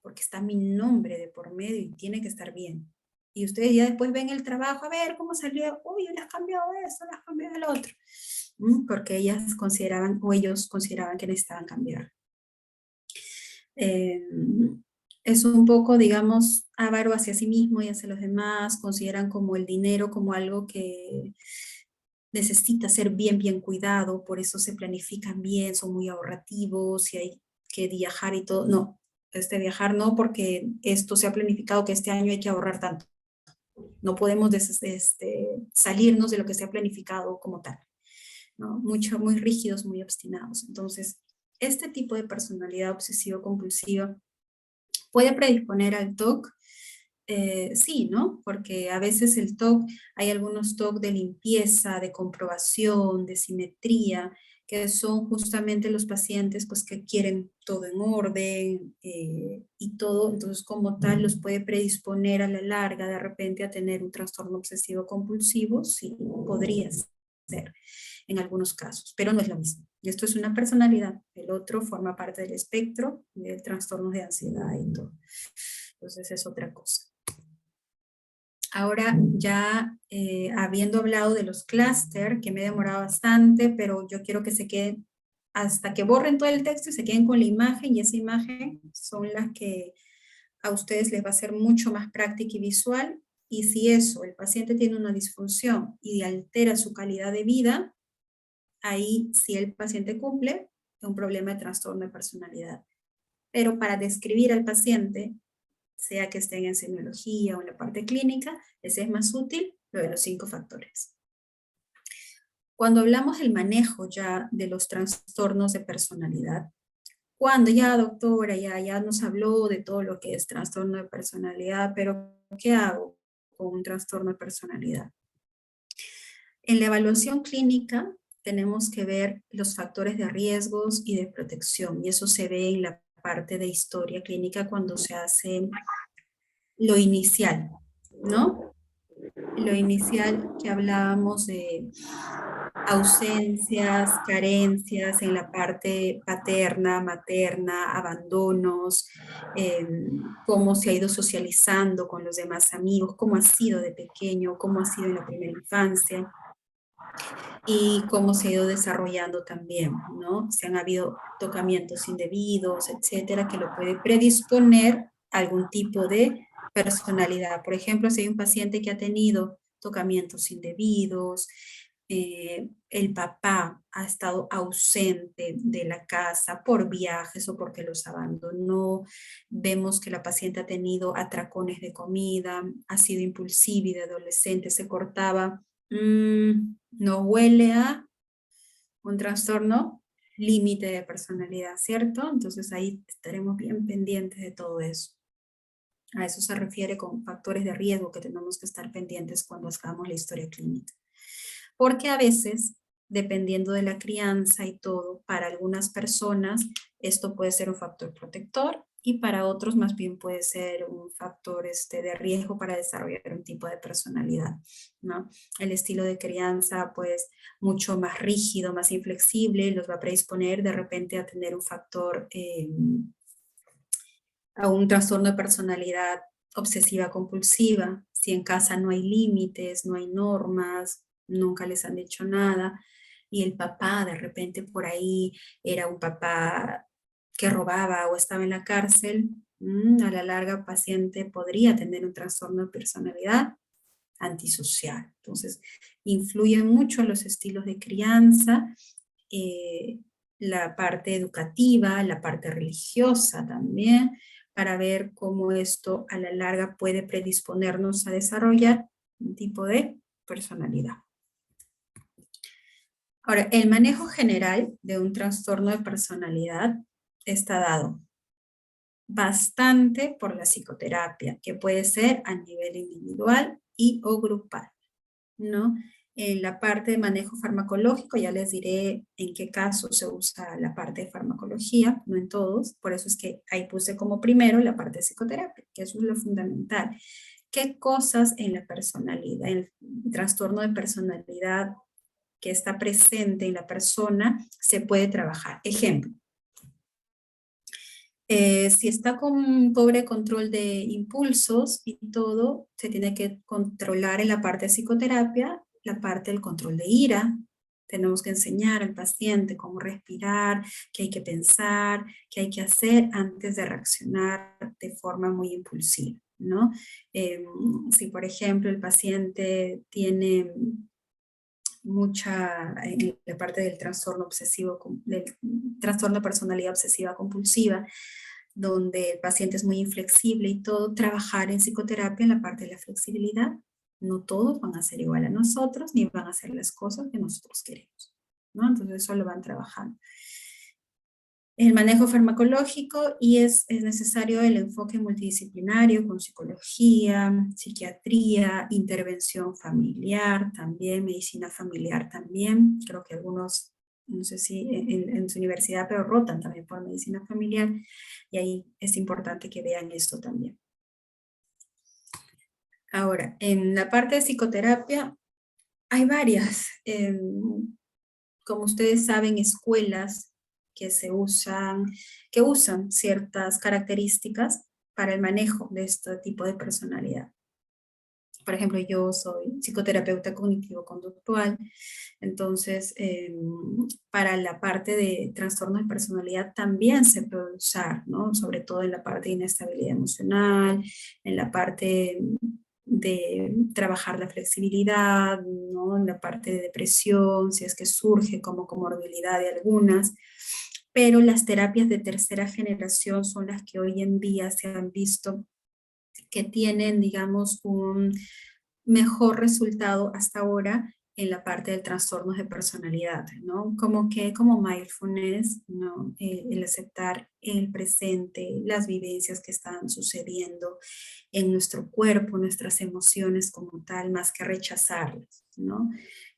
porque está mi nombre de por medio y tiene que estar bien. Y ustedes ya después ven el trabajo, a ver cómo salió, uy, le has cambiado eso, le has cambiado el otro, porque ellas consideraban, o ellos consideraban que necesitaban cambiar. Es un poco, digamos, avaro hacia sí mismo y hacia los demás, consideran como el dinero como algo que necesita ser bien, bien cuidado, por eso se planifican bien, son muy ahorrativos, si hay que viajar y todo, no, viajar no, porque esto se ha planificado que este año hay que ahorrar tanto. No podemos salirnos de lo que se ha planificado como tal, ¿no? Muy rígidos, muy obstinados. Entonces, este tipo de personalidad obsesivo-compulsiva puede predisponer al TOC. Sí, ¿no? Porque a veces el TOC, hay algunos TOC de limpieza, de comprobación, de simetría, que son justamente los pacientes pues, que quieren todo en orden y todo, entonces como tal los puede predisponer a la larga de repente a tener un trastorno obsesivo compulsivo, sí, podría ser en algunos casos, pero no es lo mismo. Esto es una personalidad, el otro forma parte del espectro del trastorno de ansiedad y todo. Entonces es otra cosa. Ahora ya habiendo hablado de los clúster, que me he demorado bastante, pero yo quiero que se queden hasta que borren todo el texto y se queden con la imagen, y esa imagen son las que a ustedes les va a ser mucho más práctica y visual. Y si eso, el paciente tiene una disfunción y altera su calidad de vida, ahí si el paciente cumple, es un problema de trastorno de personalidad. Pero para describir al paciente, sea que estén en semiología o en la parte clínica, les es más útil lo de los 5 factores. Cuando hablamos del manejo ya de los trastornos de personalidad, cuando ya doctora, ya nos habló de todo lo que es trastorno de personalidad, pero ¿qué hago con un trastorno de personalidad? En la evaluación clínica tenemos que ver los factores de riesgos y de protección, y eso se ve en la parte de historia clínica cuando se hace lo inicial, ¿no? Lo inicial que hablábamos de ausencias, carencias en la parte paterna, materna, abandonos, cómo se ha ido socializando con los demás amigos, cómo ha sido de pequeño, cómo ha sido en la primera infancia y cómo se ha ido desarrollando también, ¿no? Si han habido tocamientos indebidos, etcétera, que lo puede predisponer a algún tipo de personalidad. Por ejemplo, si hay un paciente que ha tenido tocamientos indebidos, el papá ha estado ausente de la casa por viajes o porque los abandonó, vemos que la paciente ha tenido atracones de comida, ha sido impulsiva y de adolescente se cortaba, no huele a un trastorno límite de personalidad, ¿cierto? Entonces ahí estaremos bien pendientes de todo eso. A eso se refiere con factores de riesgo que tenemos que estar pendientes cuando hagamos la historia clínica. Porque a veces, dependiendo de la crianza y todo, para algunas personas esto puede ser un factor protector y para otros más bien puede ser un factor de riesgo para desarrollar un tipo de personalidad, ¿no? El estilo de crianza pues mucho más rígido, más inflexible, los va a predisponer de repente a tener un factor, a un trastorno de personalidad obsesiva compulsiva. Si en casa no hay límites, no hay normas, nunca les han dicho nada, y el papá de repente por ahí era un papá que robaba o estaba en la cárcel, a la larga paciente podría tener un trastorno de personalidad antisocial. Entonces, influyen mucho los estilos de crianza, la parte educativa, la parte religiosa también, para ver cómo esto a la larga puede predisponernos a desarrollar un tipo de personalidad. Ahora, el manejo general de un trastorno de personalidad está dado bastante por la psicoterapia, que puede ser a nivel individual y o grupal, ¿no? En la parte de manejo farmacológico ya les diré en qué caso se usa la parte de farmacología, no en todos, por eso es que ahí puse como primero la parte de psicoterapia, que eso es lo fundamental. ¿Qué cosas en la personalidad, en el trastorno de personalidad que está presente en la persona se puede trabajar? Ejemplo, si está con un pobre control de impulsos y todo, se tiene que controlar en la parte de psicoterapia, la parte del control de ira. Tenemos que enseñar al paciente cómo respirar, qué hay que pensar, qué hay que hacer antes de reaccionar de forma muy impulsiva, ¿no? Si, por ejemplo, el paciente tiene mucha, en la parte del trastorno obsesivo, del trastorno de personalidad obsesiva compulsiva, donde el paciente es muy inflexible y todo, trabajar en psicoterapia en la parte de la flexibilidad. No todos van a ser igual a nosotros, ni van a hacer las cosas que nosotros queremos, ¿no? Entonces eso lo van trabajando. El manejo farmacológico y es necesario el enfoque multidisciplinario con psicología, psiquiatría, intervención familiar también, medicina familiar también. Creo que algunos, no sé si en su universidad, pero rotan también por medicina familiar y ahí es importante que vean esto también. Ahora, en la parte de psicoterapia hay varias, como ustedes saben, escuelas que usan ciertas características para el manejo de este tipo de personalidad. Por ejemplo, yo soy psicoterapeuta cognitivo-conductual, entonces para la parte de trastornos de personalidad también se puede usar, ¿no? Sobre todo en la parte de inestabilidad emocional, en la parte de trabajar la flexibilidad, ¿no? En la parte de depresión, si es que surge como comorbilidad de algunas, pero las terapias de tercera generación son las que hoy en día se han visto que tienen, digamos, un mejor resultado hasta ahora en la parte del trastorno de personalidad, ¿no? Como mindfulness, ¿no? El aceptar el presente, las vivencias que están sucediendo en nuestro cuerpo, nuestras emociones como tal, más que rechazarlas, ¿no?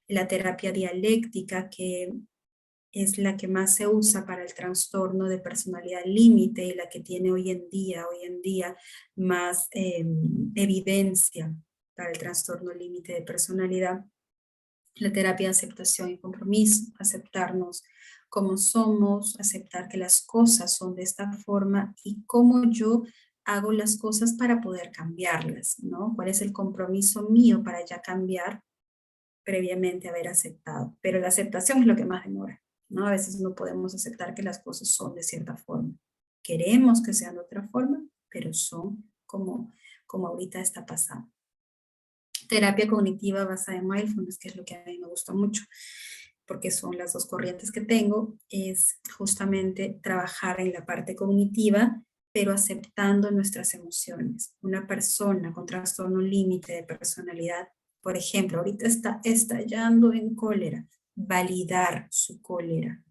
La terapia dialéctica, que es la que más se usa para el trastorno de personalidad límite y la que tiene hoy en día más evidencia para el trastorno límite de personalidad. La terapia de aceptación y compromiso, aceptarnos como somos, aceptar que las cosas son de esta forma y cómo yo hago las cosas para poder cambiarlas, ¿no? ¿Cuál es el compromiso mío para ya cambiar previamente haber aceptado? Pero la aceptación es lo que más demora, ¿no? A veces no podemos aceptar que las cosas son de cierta forma. Queremos que sean de otra forma, pero son como ahorita está pasando. Terapia cognitiva basada en mindfulness, que es lo que a mí me gusta mucho, porque son las dos corrientes que tengo, es justamente trabajar en la parte cognitiva, pero aceptando nuestras emociones. Una persona con trastorno límite de personalidad, por ejemplo, ahorita está estallando en cólera, validar su cólera,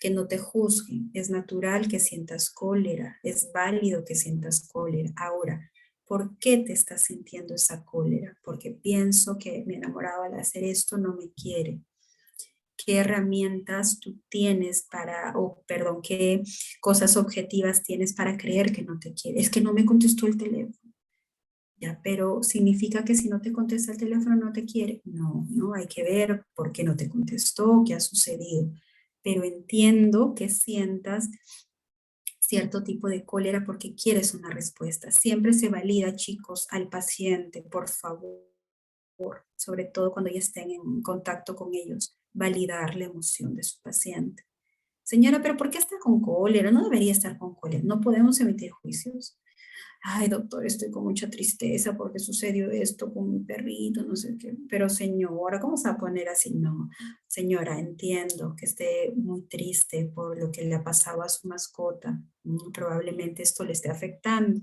que no te juzguen, es natural que sientas cólera, es válido que sientas cólera. Ahora, ¿por qué te estás sintiendo esa cólera? Porque pienso que mi enamorado al hacer esto no me quiere. ¿Qué herramientas tú tienes qué cosas objetivas tienes para creer que no te quiere? Es que no me contestó el teléfono. Ya, pero ¿significa que si no te contesta el teléfono no te quiere? No, no, hay que ver por qué no te contestó, qué ha sucedido. Pero entiendo que sientas cierto tipo de cólera porque quieres una respuesta. Siempre se valida, chicos, al paciente, por favor, sobre todo cuando ya estén en contacto con ellos, validar la emoción de su paciente. Señora, pero ¿por qué está con cólera? No debería estar con cólera. No podemos emitir juicios. Ay, doctor, estoy con mucha tristeza porque sucedió esto con mi perrito, no sé qué. Pero señora, ¿cómo se va a poner así? No, señora, entiendo que esté muy triste por lo que le ha pasado a su mascota. Probablemente esto le esté afectando.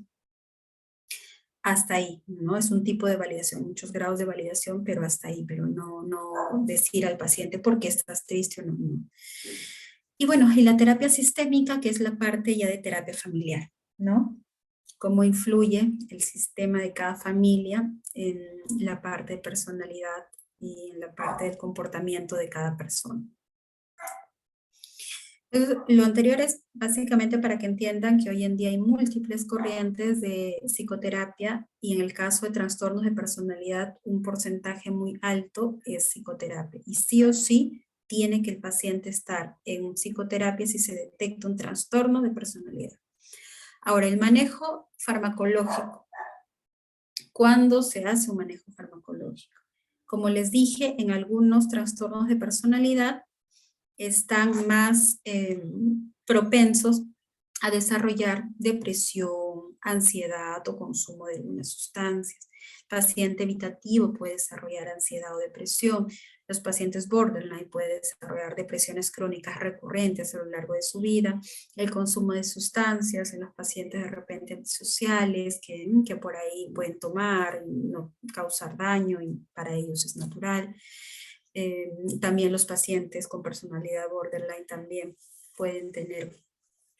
Hasta ahí, ¿no? Es un tipo de validación, muchos grados de validación, pero hasta ahí, pero no decir al paciente por qué estás triste o no. Y bueno, y la terapia sistémica, que es la parte ya de terapia familiar, ¿no? Cómo influye el sistema de cada familia en la parte de personalidad y en la parte del comportamiento de cada persona. Entonces, lo anterior es básicamente para que entiendan que hoy en día hay múltiples corrientes de psicoterapia y en el caso de trastornos de personalidad un porcentaje muy alto es psicoterapia. Y sí o sí tiene que el paciente estar en psicoterapia si se detecta un trastorno de personalidad. Ahora, el manejo farmacológico. ¿Cuándo se hace un manejo farmacológico? Como les dije, en algunos trastornos de personalidad están más propensos a desarrollar depresión, ansiedad o consumo de algunas sustancias. El paciente evitativo puede desarrollar ansiedad o depresión. Los pacientes borderline pueden desarrollar depresiones crónicas recurrentes a lo largo de su vida. El consumo de sustancias en los pacientes de repente antisociales que por ahí pueden tomar y no causar daño y para ellos es natural. También los pacientes con personalidad borderline también pueden tener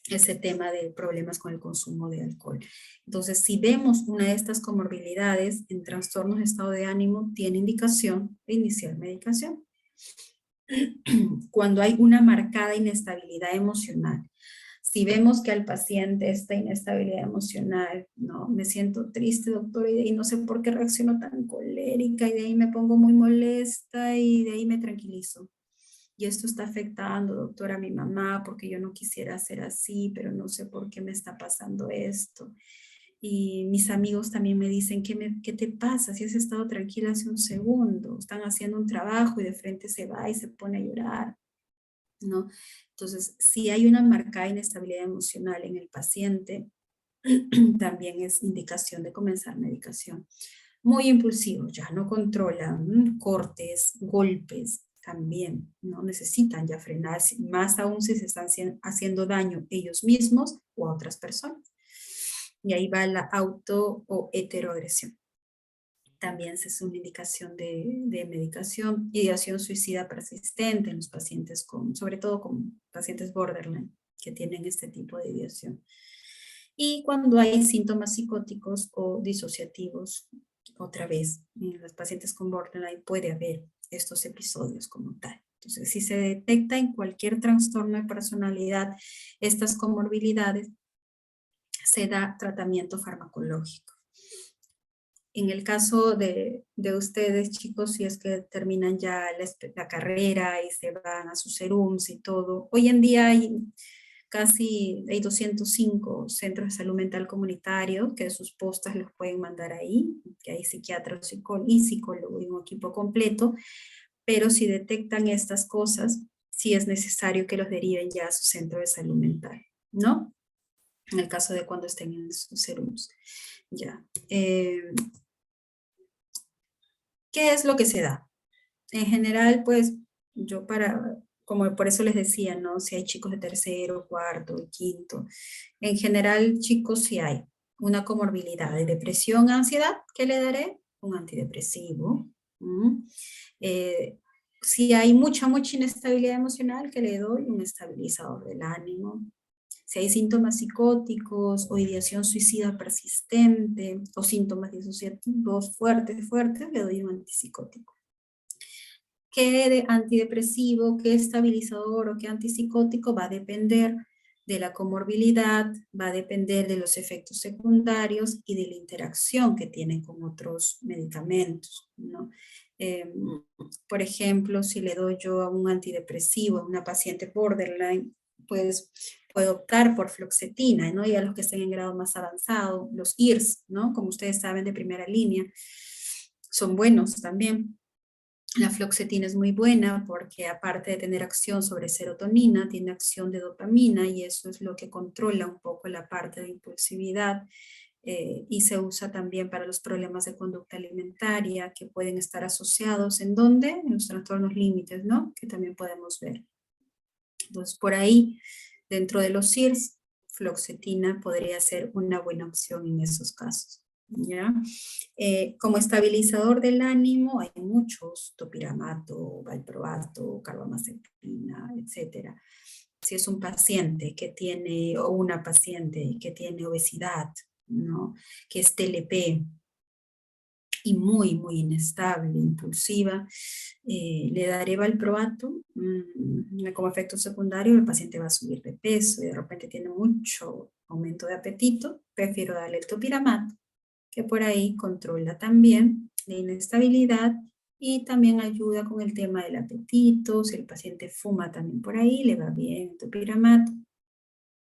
ese tema de problemas con el consumo de alcohol. Entonces, si vemos una de estas comorbilidades en trastornos de estado de ánimo, tiene indicación de iniciar medicación. Cuando hay una marcada inestabilidad emocional, si vemos que al paciente esta inestabilidad emocional, no, me siento triste, doctor, y de ahí no sé por qué reacciono tan colérica, y de ahí me pongo muy molesta, y de ahí me tranquilizo. Y esto está afectando, doctora, a mi mamá, porque yo no quisiera ser así, pero no sé por qué me está pasando esto. Y mis amigos también me dicen, ¿qué te pasa? Si has estado tranquila hace un segundo, están haciendo un trabajo y de frente se va y se pone a llorar, ¿no? Entonces, si hay una marcada inestabilidad emocional en el paciente, también es indicación de comenzar medicación. Muy impulsivo, ya no controlan, cortes, golpes, también no necesitan ya frenar, más aún si se están haciendo daño ellos mismos o a otras personas. Y ahí va la auto o heteroagresión. También se hace una indicación de medicación, ideación suicida persistente en los pacientes sobre todo con pacientes borderline que tienen este tipo de ideación. Y cuando hay síntomas psicóticos o disociativos, otra vez, en los pacientes con borderline puede haber estos episodios como tal. Entonces, si se detecta en cualquier trastorno de personalidad estas comorbilidades, se da tratamiento farmacológico. En el caso de ustedes, chicos, si es que terminan ya la carrera y se van a sus serums y todo, hoy en día hay 205 centros de salud mental comunitario que sus postas los pueden mandar ahí, que hay psiquiatras y psicólogo en un equipo completo, pero si detectan estas cosas, sí es necesario que los deriven ya a su centro de salud mental, ¿no? En el caso de cuando estén en sus serums. Ya. ¿Qué es lo que se da? En general, pues, como por eso les decía, ¿no? Si hay chicos de tercero, cuarto, quinto. En general, chicos, si hay una comorbilidad de depresión, ansiedad, ¿qué le daré? Un antidepresivo. Si hay mucha inestabilidad emocional, ¿qué le doy? Un estabilizador del ánimo. Si hay síntomas psicóticos o ideación suicida persistente o síntomas disociativos fuertes, le doy un antipsicótico. ¿Qué de antidepresivo, qué estabilizador o qué antipsicótico? Va a depender de la comorbilidad, va a depender de los efectos secundarios y de la interacción que tienen con otros medicamentos, ¿no? Por ejemplo, si le doy yo a un antidepresivo a una paciente borderline, pues puedo optar por fluoxetina, ¿no? Y a los que estén en grado más avanzado, los IRS, ¿no? Como ustedes saben, de primera línea, son buenos también. La fluoxetina es muy buena porque aparte de tener acción sobre serotonina, tiene acción de dopamina y eso es lo que controla un poco la parte de impulsividad y se usa también para los problemas de conducta alimentaria que pueden estar asociados ¿en dónde? En los trastornos límites, ¿no? Que también podemos ver. Entonces, por ahí, dentro de los SIRS, fluoxetina podría ser una buena opción en esos casos. ¿Ya? Como estabilizador del ánimo hay muchos, topiramato, valproato, carbamazepina, etc. Si es un paciente que tiene, o una paciente que tiene obesidad, ¿no? Que es TLP y muy inestable, impulsiva, le daré valproato, como efecto secundario el paciente va a subir de peso y de repente tiene mucho aumento de apetito, prefiero darle el topiramato, que por ahí controla también la inestabilidad y también ayuda con el tema del apetito. Si el paciente fuma también por ahí, le va bien el topiramato.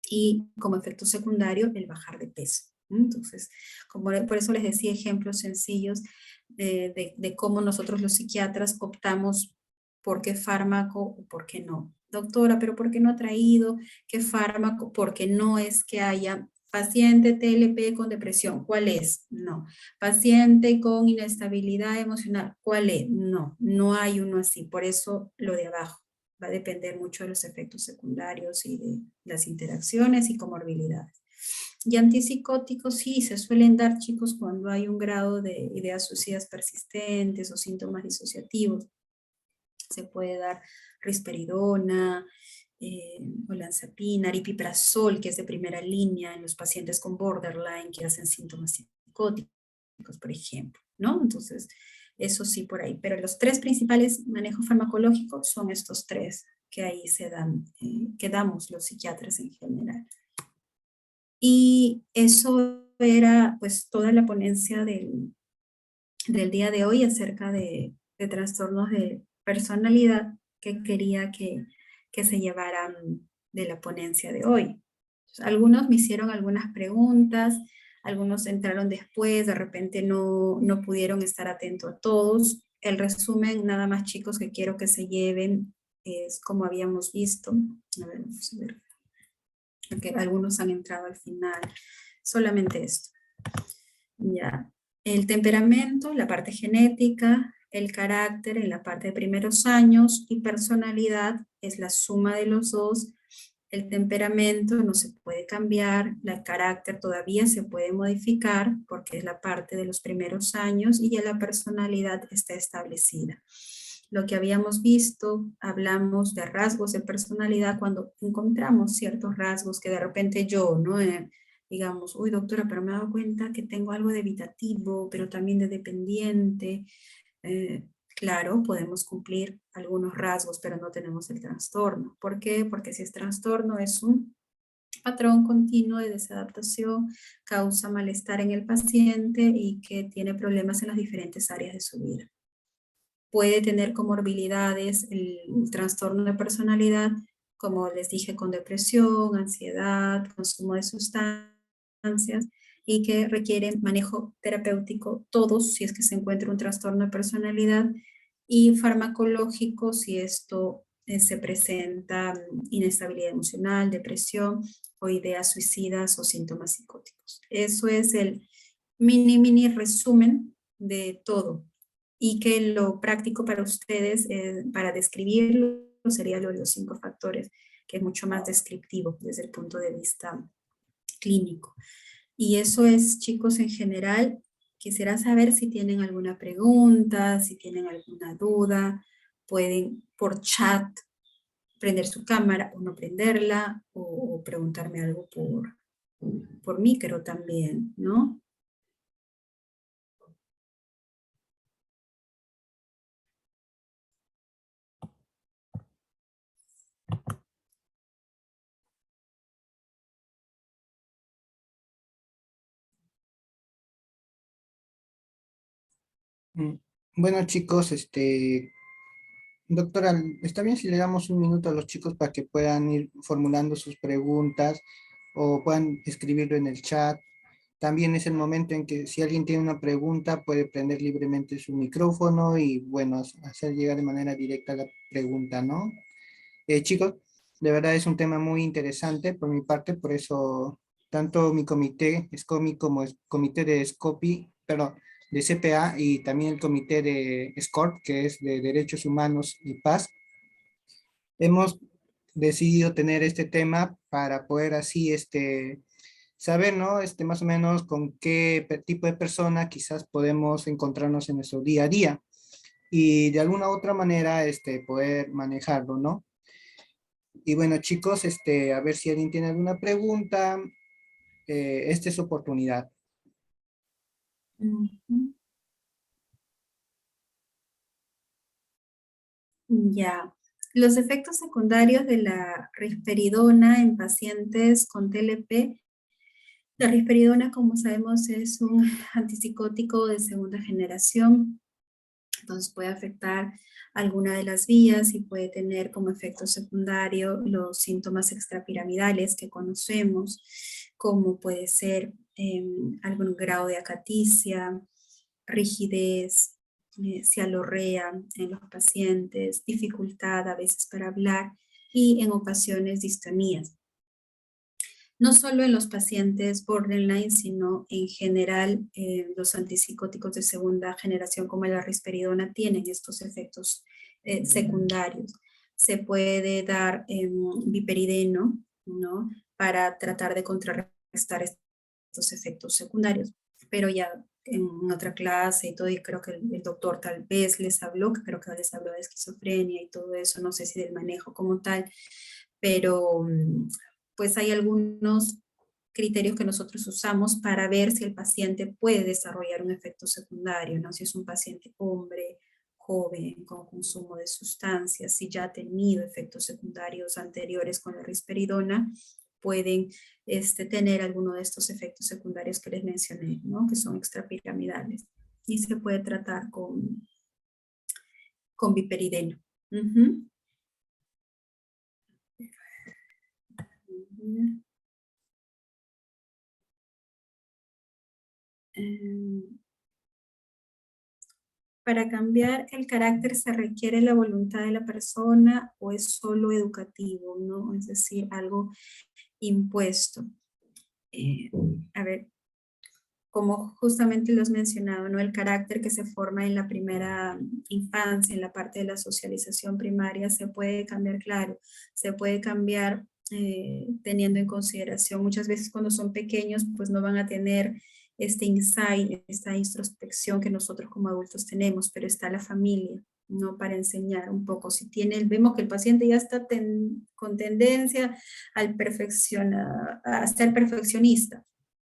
Y como efecto secundario, el bajar de peso. Entonces, por eso les decía ejemplos sencillos de cómo nosotros los psiquiatras optamos por qué fármaco o por qué no. Doctora, pero ¿por qué no ha traído qué fármaco? Porque no es que haya paciente TLP con depresión, ¿cuál es? No. Paciente con inestabilidad emocional, ¿cuál es? No, no hay uno así, por eso lo de abajo. Va a depender mucho de los efectos secundarios y de las interacciones y comorbilidades. Y antipsicóticos sí, se suelen dar, chicos, cuando hay un grado de ideas suicidas persistentes o síntomas disociativos. Se puede dar risperidona, olanzapina, aripiprazol, que es de primera línea en los pacientes con borderline que hacen síntomas psicóticos, por ejemplo, ¿no? Entonces, eso sí por ahí. Pero los tres principales manejos farmacológicos son estos tres que ahí se dan, que damos los psiquiatras en general. Y eso era pues toda la ponencia del día de hoy acerca de trastornos de personalidad que quería que se llevaran de la ponencia de hoy. Algunos me hicieron algunas preguntas, algunos entraron después, de repente no pudieron estar atentos a todos. El resumen, nada más chicos, que quiero que se lleven, es como habíamos visto. A ver, vamos a ver. Porque algunos han entrado al final. Solamente esto. Ya. El temperamento, la parte genética, el carácter en la parte de primeros años y personalidad es la suma de los dos El temperamento no se puede cambiar, el carácter todavía se puede modificar porque es la parte de los primeros años y ya la personalidad está establecida. Lo que habíamos visto, hablamos de rasgos de personalidad cuando encontramos ciertos rasgos que de repente yo, ¿no? Digamos, uy doctora, pero me he dado cuenta que tengo algo de evitativo, pero también de dependiente. Claro, podemos cumplir algunos rasgos, pero no tenemos el trastorno. ¿Por qué? Porque si es trastorno es un patrón continuo de desadaptación, causa malestar en el paciente y que tiene problemas en las diferentes áreas de su vida. Puede tener comorbilidades, el trastorno de personalidad, como les dije, con depresión, ansiedad, consumo de sustancias, y que requieren manejo terapéutico todos si es que se encuentra un trastorno de personalidad, y farmacológico si esto se presenta inestabilidad emocional, depresión o ideas suicidas o síntomas psicóticos. Eso es el mini resumen de todo, y que lo práctico para ustedes, para describirlo, sería lo de los 5 factores, que es mucho más descriptivo desde el punto de vista clínico. Y eso es, chicos, en general. Quisiera saber si tienen alguna pregunta, si tienen alguna duda. Pueden por chat prender su cámara o no prenderla, o preguntarme algo por micro también, ¿no? Mm, Bueno, chicos, doctora, ¿está bien si le damos un minuto a los chicos para que puedan ir formulando sus preguntas o puedan escribirlo en el chat? También es el momento en que si alguien tiene una pregunta puede prender libremente su micrófono y, bueno, hacer llegar de manera directa la pregunta, ¿no? Chicos, de verdad es un tema muy interesante por mi parte, por eso tanto mi comité, SCOMI, como el comité de SCOPI, perdón, de CPA, y también el comité de SCORP, que es de Derechos Humanos y Paz, hemos decidido tener este tema para poder así saber, ¿no? Más o menos con qué tipo de persona quizás podemos encontrarnos en nuestro día a día y de alguna u otra manera poder manejarlo, ¿no? Y bueno, chicos, a ver si alguien tiene alguna pregunta. Esta es su oportunidad. Ujú. Ya. Los efectos secundarios de la risperidona en pacientes con TLP. La risperidona, como sabemos, es un antipsicótico de segunda generación. Entonces puede afectar alguna de las vías y puede tener como efecto secundario los síntomas extrapiramidales que conocemos, como puede ser algún grado de acaticia, rigidez, cialorrea en los pacientes, dificultad a veces para hablar y en ocasiones distonías. No solo en los pacientes borderline, sino en general los antipsicóticos de segunda generación como la risperidona tienen estos efectos secundarios. Se puede dar viperideno, ¿no? Para tratar de contrarrestar estos efectos secundarios, pero ya en otra clase y todo, y creo que el doctor tal vez les habló, que creo que les habló de esquizofrenia y todo eso, no sé si del manejo como tal, pero pues hay algunos criterios que nosotros usamos para ver si el paciente puede desarrollar un efecto secundario, ¿no? Si es un paciente hombre, joven, con consumo de sustancias, si ya ha tenido efectos secundarios anteriores con la risperidona, pueden tener alguno de estos efectos secundarios que les mencioné, ¿no? Que son extrapiramidales. Y se puede tratar con viperideno. Uh-huh. ¿Para cambiar el carácter se requiere la voluntad de la persona o es solo educativo, ¿no? Es decir, algo impuesto? A ver, como justamente lo has mencionado, ¿no? El carácter que se forma en la primera infancia, en la parte de la socialización primaria, se puede cambiar, claro, se puede cambiar teniendo en consideración, muchas veces cuando son pequeños, pues no van a tener este insight, esta introspección que nosotros como adultos tenemos, pero está la familia, ¿no? Para enseñar un poco. Si vemos que el paciente ya está con tendencia a ser perfeccionista,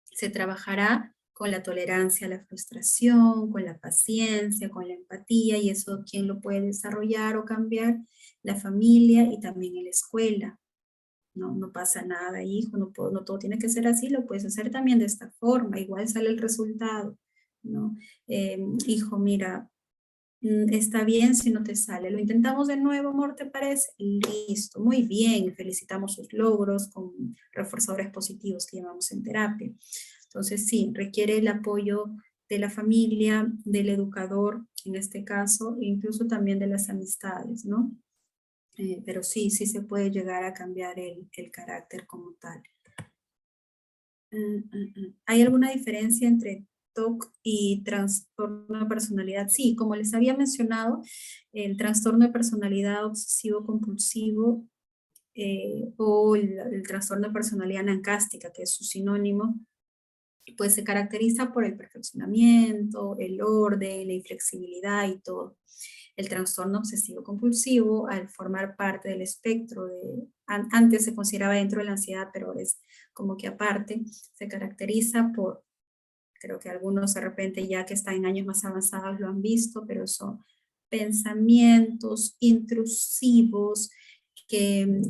se trabajará con la tolerancia a la frustración, con la paciencia, con la empatía, y eso, ¿quién lo puede desarrollar o cambiar? La familia y también en la escuela. No pasa nada, hijo, no todo tiene que ser así, lo puedes hacer también de esta forma, igual sale el resultado, ¿no? Hijo, mira, está bien si no te sale, lo intentamos de nuevo, amor, ¿te parece? Listo, muy bien, felicitamos sus logros con reforzadores positivos que llamamos en terapia. Entonces sí, requiere el apoyo de la familia, del educador, en este caso, e incluso también de las amistades, ¿no? Pero sí se puede llegar a cambiar el carácter como tal. ¿Hay alguna diferencia entre TOC y trastorno de personalidad? Sí, como les había mencionado, el trastorno de personalidad obsesivo-compulsivo o el trastorno de personalidad nancástica, que es su sinónimo, pues se caracteriza por el perfeccionamiento, el orden, la inflexibilidad y todo. El trastorno obsesivo-compulsivo, al formar parte del espectro antes se consideraba dentro de la ansiedad, pero es como que aparte, se caracteriza por, creo que algunos de repente ya que están en años más avanzados lo han visto, pero son pensamientos intrusivos,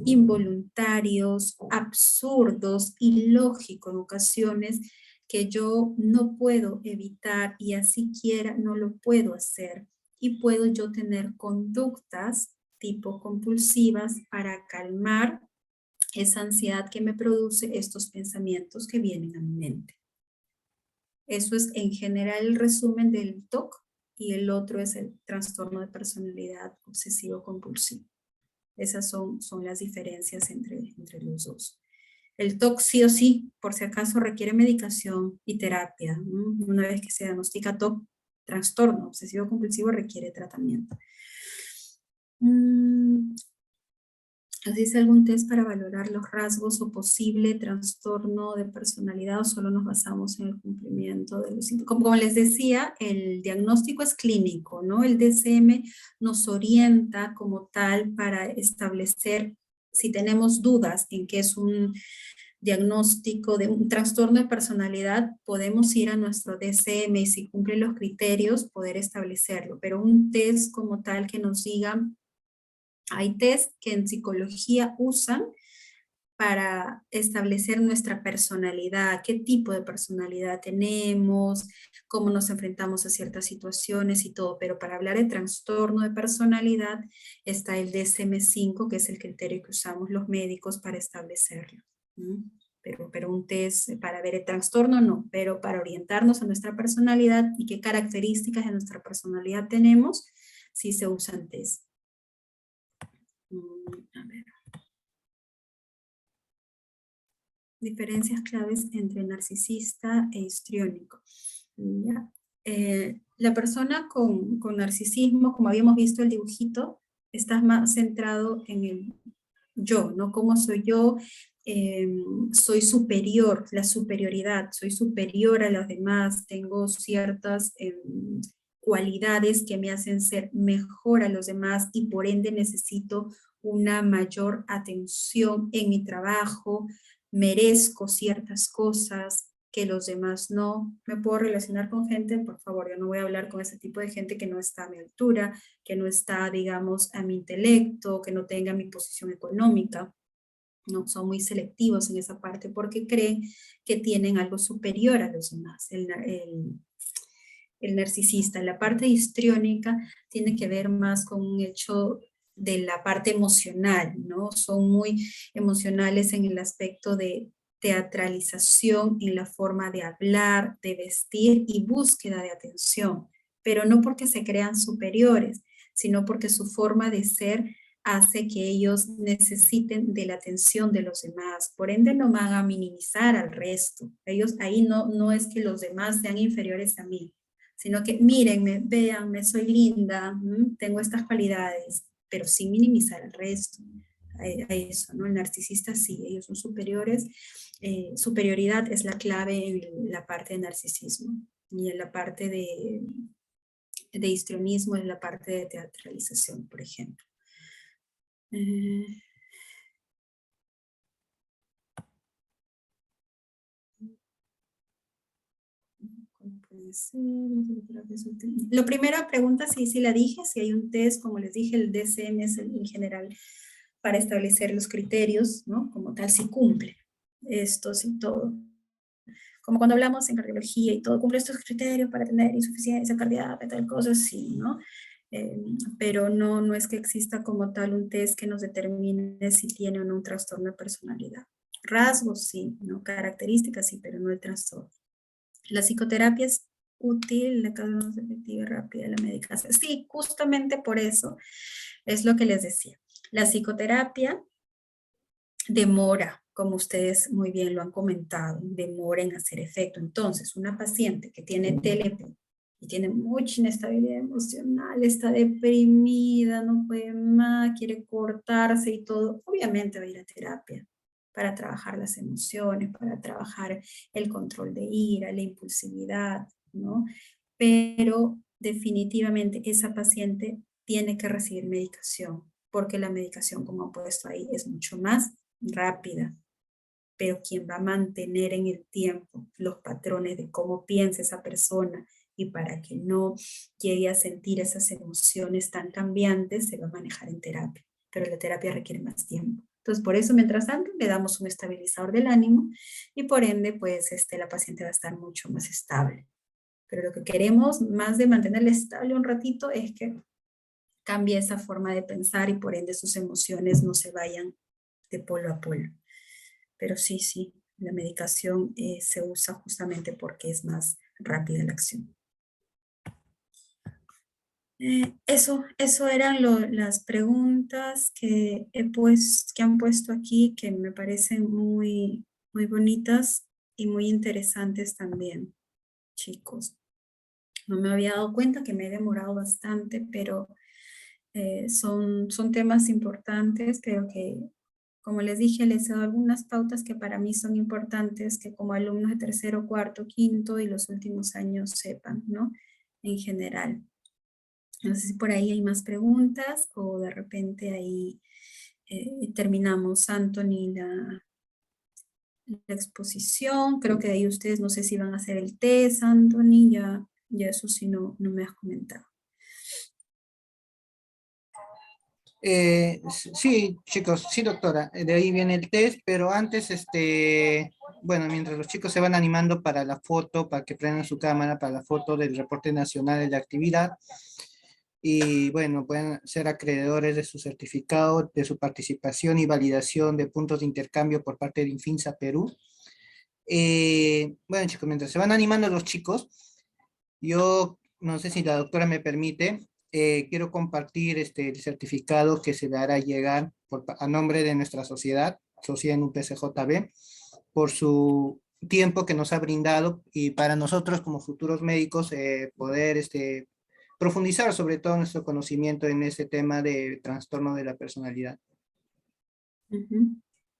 involuntarios, absurdos, ilógicos en ocasiones, que yo no puedo evitar y así quiera no lo puedo hacer. Y puedo yo tener conductas tipo compulsivas para calmar esa ansiedad que me produce estos pensamientos que vienen a mi mente. Eso es en general el resumen del TOC, y el otro es el trastorno de personalidad obsesivo-compulsivo. Esas son las diferencias entre los dos. El TOC sí o sí, por si acaso, requiere medicación y terapia. Una vez que se diagnostica TOC, trastorno obsesivo-compulsivo, requiere tratamiento. ¿Existe algún test para valorar los rasgos o posible trastorno de personalidad, o solo nos basamos en el cumplimiento de los síntomas? Como les decía, el diagnóstico es clínico, ¿no? El DSM nos orienta como tal para establecer, si tenemos dudas en que es un diagnóstico de un trastorno de personalidad, podemos ir a nuestro DSM y si cumple los criterios, poder establecerlo. Pero un test como tal que nos diga, hay test que en psicología usan para establecer nuestra personalidad, qué tipo de personalidad tenemos, cómo nos enfrentamos a ciertas situaciones y todo, pero para hablar de trastorno de personalidad está el DSM-5, que es el criterio que usamos los médicos para establecerlo. Pero un test para ver el trastorno no, pero para orientarnos a nuestra personalidad y qué características de nuestra personalidad tenemos, sí se usan test. A ver. Diferencias claves entre narcisista e histriónico. ¿Ya? La persona con narcisismo, como habíamos visto el dibujito, está más centrado en el yo, ¿no? ¿Cómo soy yo? Soy superior, la superioridad, soy superior a los demás, tengo ciertas cualidades que me hacen ser mejor a los demás y por ende necesito una mayor atención en mi trabajo, merezco ciertas cosas que los demás no. ¿Me puedo relacionar con gente? Por favor, yo no voy a hablar con ese tipo de gente que no está a mi altura, que no está, digamos, a mi intelecto, que no tenga mi posición económica. No, son muy selectivos en esa parte porque creen que tienen algo superior a los demás. El narcisista, la parte histriónica tiene que ver más con un hecho de la parte emocional, ¿no? Son muy emocionales en el aspecto de teatralización, en la forma de hablar, de vestir y búsqueda de atención, pero no porque se crean superiores, sino porque su forma de ser hace que ellos necesiten de la atención de los demás. Por ende, no van a minimizar al resto. Ellos ahí no es que los demás sean inferiores a mí, sino que mírenme, véanme, soy linda, tengo estas cualidades, pero sin minimizar al resto. a eso, ¿no? El narcisista sí, ellos son superiores. Superioridad es la clave en la parte de narcisismo y en la parte de histrionismo, en la parte de teatralización, por ejemplo. Lo primera pregunta, sí la dije, si hay un test, como les dije, el DSM es en general para establecer los criterios, ¿no? Como tal, si cumple estos y todo. Como cuando hablamos en cardiología y todo, cumple estos criterios para tener insuficiencia cardíaca, tal cosa, sí, ¿no? Pero no es que exista como tal un test que nos determine si tiene o no un trastorno de personalidad. Rasgos, sí, ¿no? Características, sí, pero no el trastorno. La psicoterapia es útil, la causa más efectiva y rápida de la medicación. Sí, justamente por eso es lo que les decía. La psicoterapia demora, como ustedes muy bien lo han comentado, demora en hacer efecto. Entonces, una paciente que tiene TLP y tiene mucha inestabilidad emocional, está deprimida, no puede más, quiere cortarse y todo, obviamente va a ir a terapia para trabajar las emociones, para trabajar el control de ira, la impulsividad, ¿no? Pero definitivamente esa paciente tiene que recibir medicación, porque la medicación, como han puesto ahí, es mucho más rápida, pero quien va a mantener en el tiempo los patrones de cómo piensa esa persona y para que no llegue a sentir esas emociones tan cambiantes, se va a manejar en terapia, pero la terapia requiere más tiempo. Entonces, por eso, mientras tanto, le damos un estabilizador del ánimo y por ende, pues, la paciente va a estar mucho más estable. Pero lo que queremos, más de mantenerla estable un ratito, es que cambie esa forma de pensar y por ende sus emociones no se vayan de polo a polo. Pero sí, la medicación se usa justamente porque es más rápida la acción. Eso eran las preguntas que han puesto aquí, que me parecen muy, muy bonitas y muy interesantes también, chicos. No me había dado cuenta que me he demorado bastante, pero son temas importantes. Creo que, como les dije, les he dado algunas pautas que para mí son importantes, que como alumnos de tercero, cuarto, quinto y los últimos años sepan, ¿no? En general. No sé si por ahí hay más preguntas o de repente ahí terminamos, Anthony, la exposición. Creo que de ahí ustedes no sé si van a hacer el test, Anthony, ya eso sí no me has comentado. Sí, chicos, sí, doctora, de ahí viene el test, pero antes, bueno, mientras los chicos se van animando para la foto, para que prendan su cámara, para la foto del reporte nacional de la actividad, y bueno, pueden ser acreedores de su certificado, de su participación y validación de puntos de intercambio por parte de Infinsa Perú. Bueno, chicos, mientras se van animando los chicos, yo no sé si la doctora me permite, quiero compartir el certificado que se le hará llegar a nombre de nuestra sociedad en UPCJB, por su tiempo que nos ha brindado y para nosotros como futuros médicos poder profundizar sobre todo nuestro conocimiento en ese tema de trastorno de la personalidad.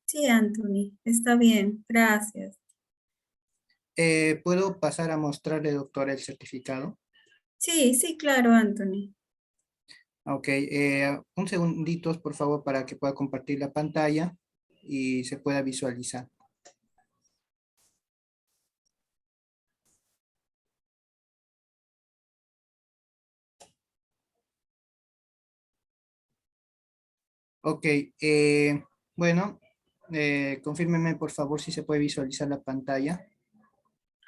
Sí, Anthony, está bien, gracias. ¿Puedo pasar a mostrarle, doctora, el certificado? Sí, claro, Anthony. Ok, un segundito, por favor, para que pueda compartir la pantalla y se pueda visualizar. Ok, bueno, confírmeme por favor si se puede visualizar la pantalla.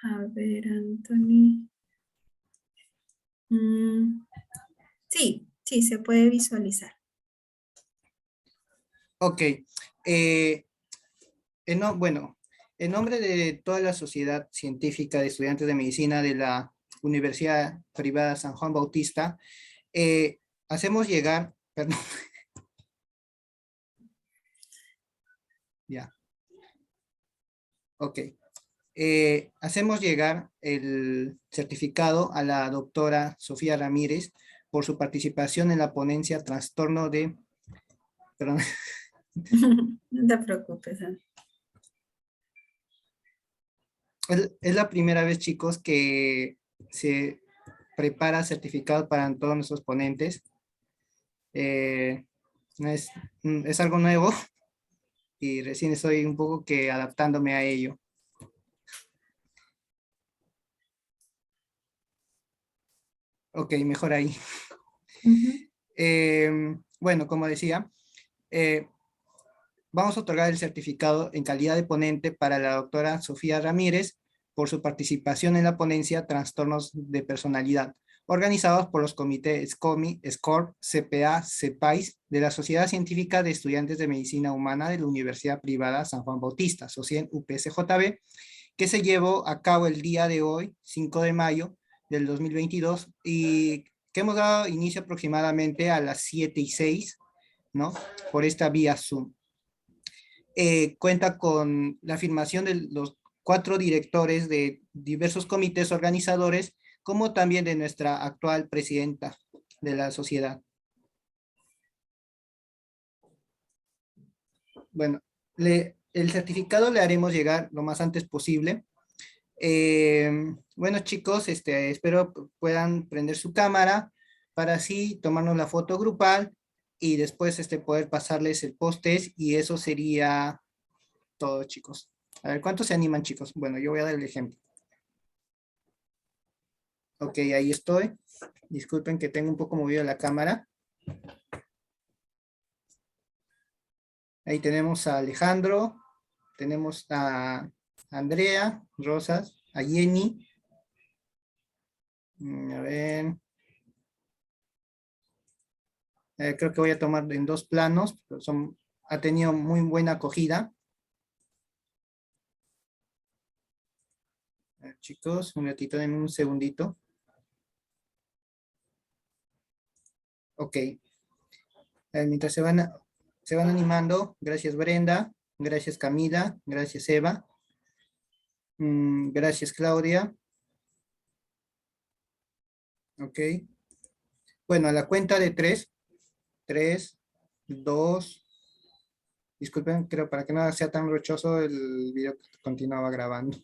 A ver, Anthony. Sí, se puede visualizar. Ok, bueno, en nombre de toda la sociedad científica de estudiantes de medicina de la Universidad Privada San Juan Bautista, hacemos llegar, perdón, ya, ok, hacemos llegar el certificado a la doctora Sofía Ramírez por su participación en la ponencia Trastorno de, perdón, No te preocupes. Es la primera vez, chicos, que se prepara certificado para todos nuestros ponentes. Es, es algo nuevo y recién estoy un poco que adaptándome a ello. Ok, mejor ahí. Bueno, como decía, vamos a otorgar el certificado en calidad de ponente para la doctora Sofía Ramírez por su participación en la ponencia Trastornos de Personalidad, organizados por los comités SCOMI, SCORP, CPA, CEPAIS, de la Sociedad Científica de Estudiantes de Medicina Humana de la Universidad Privada San Juan Bautista, SOCIEN UPSJB, que se llevó a cabo el día de hoy, 5 de mayo del 2022, y que hemos dado inicio aproximadamente a las 7:06, ¿no? Por esta vía Zoom. Cuenta con la afirmación de los 4 directores de diversos comités organizadores, como también de nuestra actual presidenta de la sociedad. Bueno, el certificado le haremos llegar lo más antes posible. Bueno, chicos, espero puedan prender su cámara para así tomarnos la foto grupal y después poder pasarles el post-test, y eso sería todo, chicos. A ver, ¿cuántos se animan, chicos? Bueno, yo voy a dar el ejemplo. Ok, ahí estoy. Disculpen que tengo un poco movida la cámara. Ahí tenemos a Alejandro, tenemos a Andrea, Rosas, a Jenny. A ver. Creo que voy a tomar en 2 planos, pero ha tenido muy buena acogida. Chicos, un ratito, denme un segundito. Ok. Mientras se van animando, gracias Brenda, gracias Camila, gracias Eva, gracias Claudia. Ok. Bueno, a la cuenta de 3, 3, 2, disculpen, creo para que no sea tan rochoso el video que continuaba grabando.